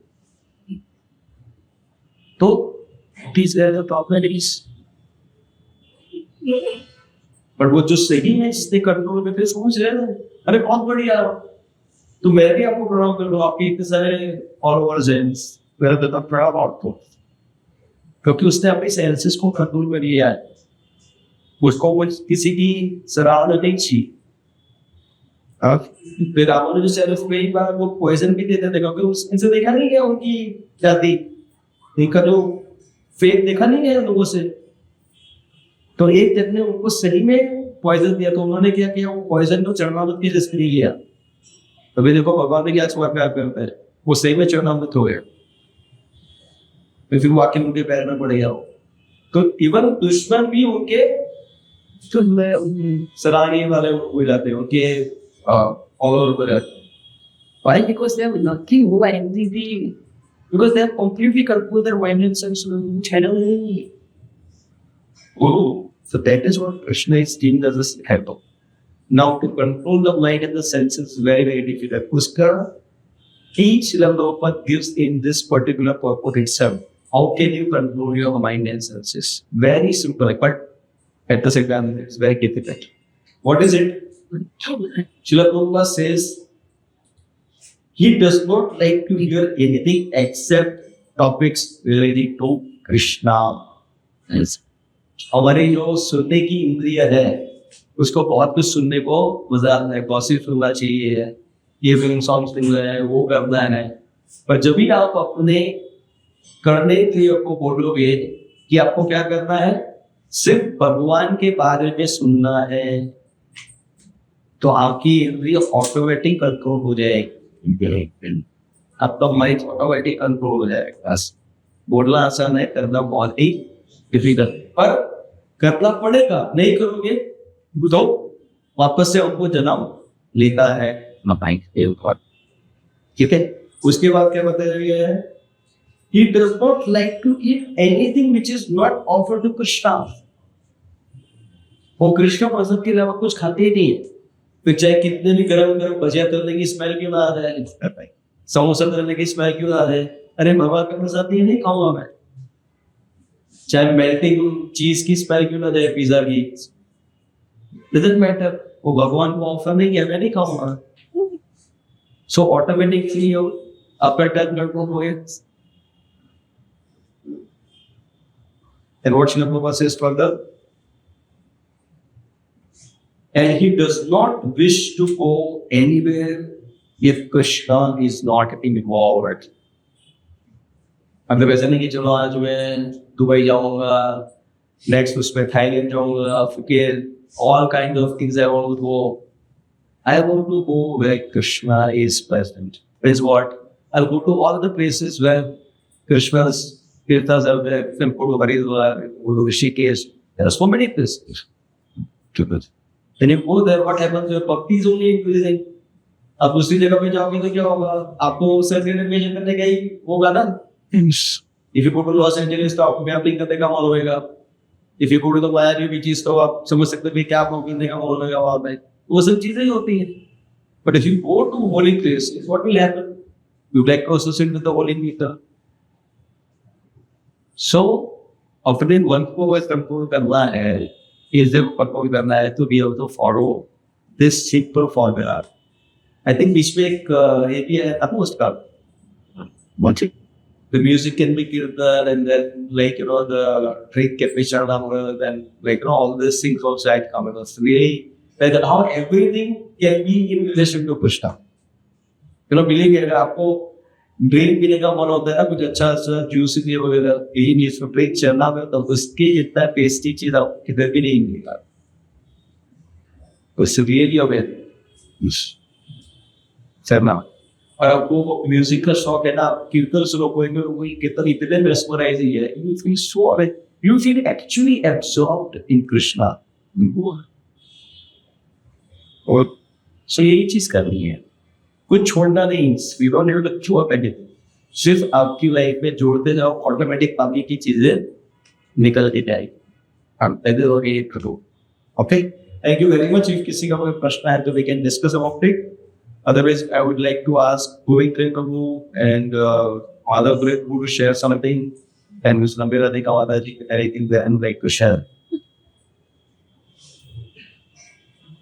S1: तो पर वो जो सही है इसने कंट्रोल में फिर समझ रहे हैं, अरे बहुत बढ़िया, तो मैं भी आपको प्रणाम कर रहा हूँ, आपके इतने सारे फॉलोअर्स हैं, मेरा तो प्रणाम आपको, क्योंकि उसने अपने सेंसेस को कंट्रोल में लिया है. उसको वो किसी की सराहना नहीं चाहिए. फिर रावण जो सेल्फ में एक बार वो पॉइजन भी देते थे क्योंकि उनसे देखा नहीं गया उनकी जाति, देखा जो फेक देखा नहीं गया लोगों से. तो एक जन ने उनको सही में पॉइजन दिया, तो उन्होंने क्या किया, वो पॉइजन को चरणामृत की जैसे नहीं किया. तभी देखो भगवान ने क्या छुआ प्यार करता है, वो सही में चरणामृत हो गया, फिर वाक्य उनके पैर में पड़ गया. तो इवन दुश्मन भी उनके सराहनीय वाले हो जाते हैं, उनके और
S3: Why? Because they are lucky who are MVP. Because they have completely controlled their violence and channel.
S1: Oh, so that is what Krishna is doing as a helper. Now to control the mind and the senses is very, very difficult. Pushkar, each level of what gives in this particular purpose itself. How can you control your mind and senses? Very simple, but at the same time, it's very difficult. What is it? Srila Prabhupada says he does not like to hear anything except topics related to Krishna. हमारी जो सुनने की इंद्रिय है उसको बहुत कुछ सुनने को मजा आता है, गॉसिप सुनना चाहिए, ये फिल्म सॉन्ग सुन रहे हैं, वो करना है। पर जब भी आप अपने करने के लिए आपको बोलोगे कि आपको क्या करना है, सिर्फ भगवान के बारे में सुनना है, तो आपकी इंद्रिय ऑटोमेटिक कंट्रोल हो जाएगी, आपका माइंड ऑटोमेटिक कंट्रोल हो जाएगा। बस बोलना आसान है, करना बहुत ही डिफिकल्ट, पर करना पड़ेगा। नहीं करोगे तो वापस से आपको जन्म लेता है ठीक है। उसके बाद क्या बताया गया है, he does not like to eat anything which is not offered to Krishna। वो कृष्ण प्रसाद के अलावा कुछ खाते ही नहीं है। फिर चाहे कितने भी गरम गरम भजिया करने की स्मेल क्यों ना आ रहा है, समोसा करने की स्मेल क्यों ना आ रहा है, अरे भगवान का प्रसाद ये नहीं खाऊंगा मैं। चाहे मेल्टिंग चीज की स्मेल क्यों ना जाए, पिज्जा की, डजंट मैटर, वो भगवान को ऑफर नहीं है, मैं नहीं खाऊंगा। सो ऑटोमेटिकली आपका टच कंट्रोल हो गया। And what Srila Prabhupada says further, and he does not wish to go anywhere if Krishna is not involved। मतलब ऐसा नहीं कि चलो आज मैं दुबई जाऊंगा, नेक्स्ट उसमें थाईलैंड जाऊंगा, फिर all kind of things I want to go। I want to go where Krishna is present। Is what I'll go to all the places where Krishna's Tirthas are there, then go to Haridwar, go to Rishikesh. There are so many places. Then you go there, what happens? Your bhakti is only increasing। आप दूसरी जगह पे जाओगे तो क्या होगा, आपको celebration करने का ही होगा ना। If you go to Los Angeles तो आपको गैम्बलिंग करने का माहौल होगा। If you go to the Miami beaches तो आप समझ सकते हैं क्या आपको करने का माहौल होगा वहाँ पे। वो सब चीजें ही होती हैं। But if you go to holy places, what will happen? You like to associate with the holy meter। So अपने मन को बस कंट्रोल करना है, ये जब कंट्रोल करना है तो be able to follow this simple formula। I think बीच में एक ये भी है post card। What? The music can be kirtan and then like the drink can be charnamrit and like all these things also had come in us really like how everything can be in relation to Krishna। believe me, अगर आपको drink पीने का मन होता है ना, कुछ अच्छा सा जूस भी वगैरह यही नहीं, इसमें ड्रिंक चलना में तो उसके इतना टेस्टी चीज आप किधर भी नहीं मिलेगा। उससे रियली अवेयर चलना। और आपको म्यूजिक का शौक है ना, कीर्तन सुनो, कोई कीर्तन इतने मेस्मराइजिंग है, you feel so aware, you feel actually absorbed in Krishna. और सो यही चीज करनी है, कुछ छोड़ना नहीं। We don't have to give up anything, सिर्फ आपकी लाइफ में जोड़ते जाओ, ऑटोमेटिक बाकी की चीजें निकल के जाएगी। Okay, thank you very much. If किसी का कोई प्रश्न है तो we can discuss about it. Otherwise, I would like to ask Govind Prabhu and other great guru to share something, and Ms. Nambira Dekawadaji, anything that I would like to share.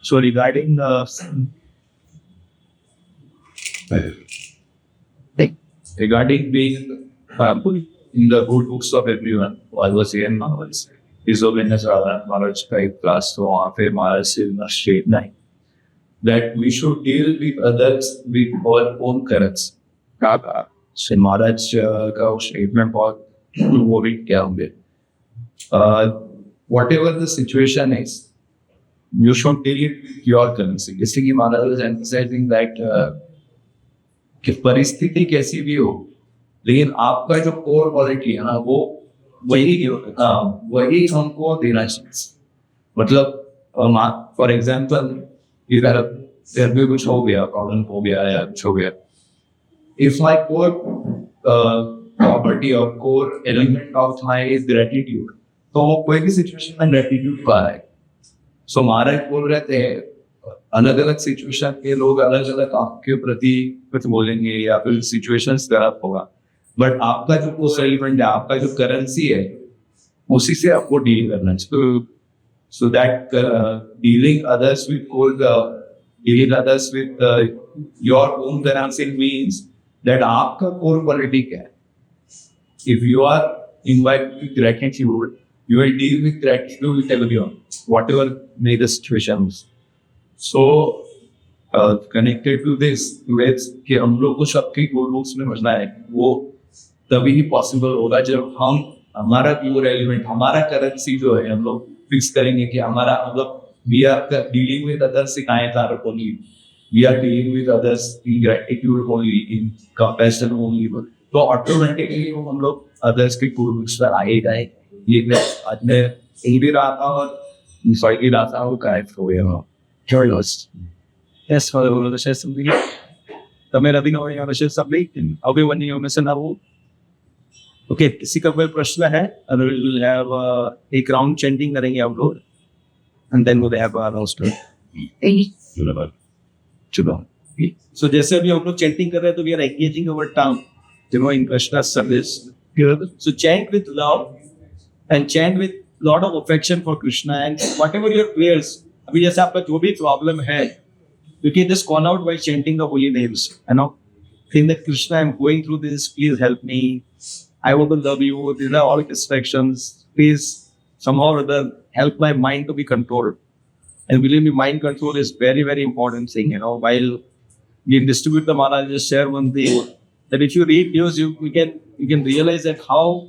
S1: So regarding regarding being in the good books of everyone, I was here in Maharaj. His Holiness Maharaj का एक class तो वहाँ पे महाराज से straight नहीं that we should deal with others with our own currents। So Maharaj का statement बहुत worried क्या होंगे। Whatever the situation is, you should deal it with your currency। इसलिए Maharaj is emphasizing that कि परिस्थिति कैसी भी हो, लेकिन आपका जो core quality है ना, वो वही हमको देना चाहिए। मतलब फॉर एग्जाम्पल इधर भी कुछ हो गया, प्रॉब्लम हो गया या कुछ हो गया, इफ माई कोर प्रॉपर्टी और core element of my is gratitude, तो कोई भी सिचुएशन में ग्रेटिट्यूड पा है। सो हमारे बोल रहते हैं अलग अलग सिचुएशन के लोग अलग अलग आपके प्रति कुछ बोलेंगे या फिर सिचुएशन खराब होगा, बट आपका जो कोर एलिमेंट है, आपका जो करेंसी है, उसी से आपको डील करना चाहिए। So that dealing others with your own currency means that आपका core quality क्या है। If you are invited with gratitude, you will deal with gratitude with everyone, whatever may the situation is. So connected to this with कि हम लोग को सबके गोल books में बचना है, वो तभी ही पॉसिबल होगा जब हम हमारा प्योर एलिमेंट, हमारा करेंसी जो है हम लोग फिक्स करेंगे कि हमारा मतलब we are dealing with others in INR only, we are dealing with others in gratitude only, in compassion only, तो ऑटोमेटिकली हम लोग अदर्स के गोल बुक्स पर आए गए. ये मैं आज मैं यही भी रहा था और सॉरी भी रहा था वो करेक्ट हो गया. Curious.
S4: Yes, for the share something. તમે રવિ નો યાર શેર something. હવે when you mention now. Okay, किसी का कोई प्रश्न है? And we will have एक राउंड चैंटिंग करेंगे हम लोग. And then we'll have our roster. चलो. So जैसे अभी हम लोग चैंटिंग कर रहे हैं तो we are engaging our tongue, you know, in Krishna's service. So chant with love and chant with lot of affection for Krishna, and whatever your prayers. अभी जैसे आपका जो भी प्रॉब्लम है, you can just call out by chanting the holy names. You know, saying that Krishna, I'm going through this. Please help me. I want to love you. These are all distractions. Please somehow or other help my mind to be controlled. And believe me, mind control is very, very important thing. You know, while we distribute the mala, just share one thing that if you read news, you can realize that how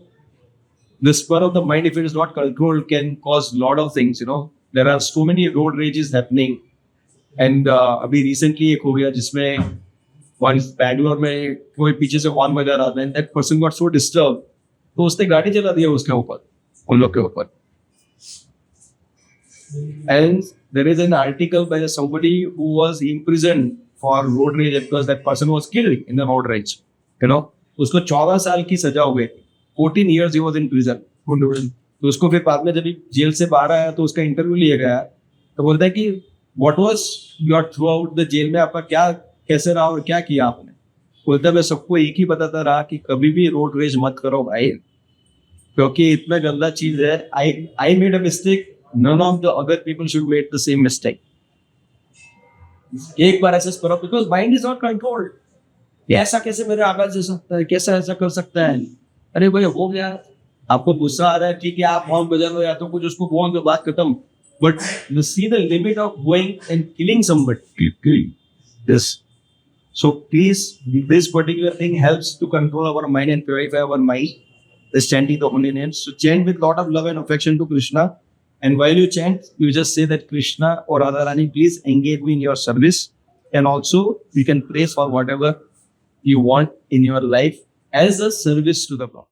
S4: the spur of the mind, if it is not controlled, can cause a lot of things. You know, there are so many road rages happening. And अभी recently एक हो गया जिसमें बैंगलोर में कोई पीछे से horn बजा रहा था and that person got so disturb, तो उसने गाड़ी चला दिया उसके ऊपर, उन लोग के ऊपर. And there is an article by somebody who was imprisoned for road rage because that person was killed in the road rage. You know, उसको 14 साल की सजा हो गई. 14 years he was in prison. तो उसको फिर बाद में जब जेल से बाहर आया तो उसका इंटरव्यू लिया गया, तो बोलता है कि What was your throughout the jail में आपका क्या कैसे रहा और क्या किया आपने? बोलता मैं सबको एक ही बताता रहा कि कभी भी रोड रेज मत करो भाई, क्योंकि इतना गंदा चीज है. I made a mistake. None of the other people should make the same mistake. एक बार ऐसा करो because mind is not controlled. ऐसा कैसे मेरे आवाज जा सकता है, कैसा ऐसा कर सकता है? अरे भाई हो गया, आपको गुस्सा आ रहा है, ठीक है आप हॉर्न बजा लो या तो कुछ उसको बोल दो, बात खत्म. But you see the limit of going and killing somebody. This. So please, this particular thing helps to control our mind and purify our mind. Is chanting the holy names. So chant with lot of love and affection to Krishna. And while you chant, you just say that Krishna or Radharani, please engage me in your service. And also, you can pray for whatever you want in your life as a service to the Lord.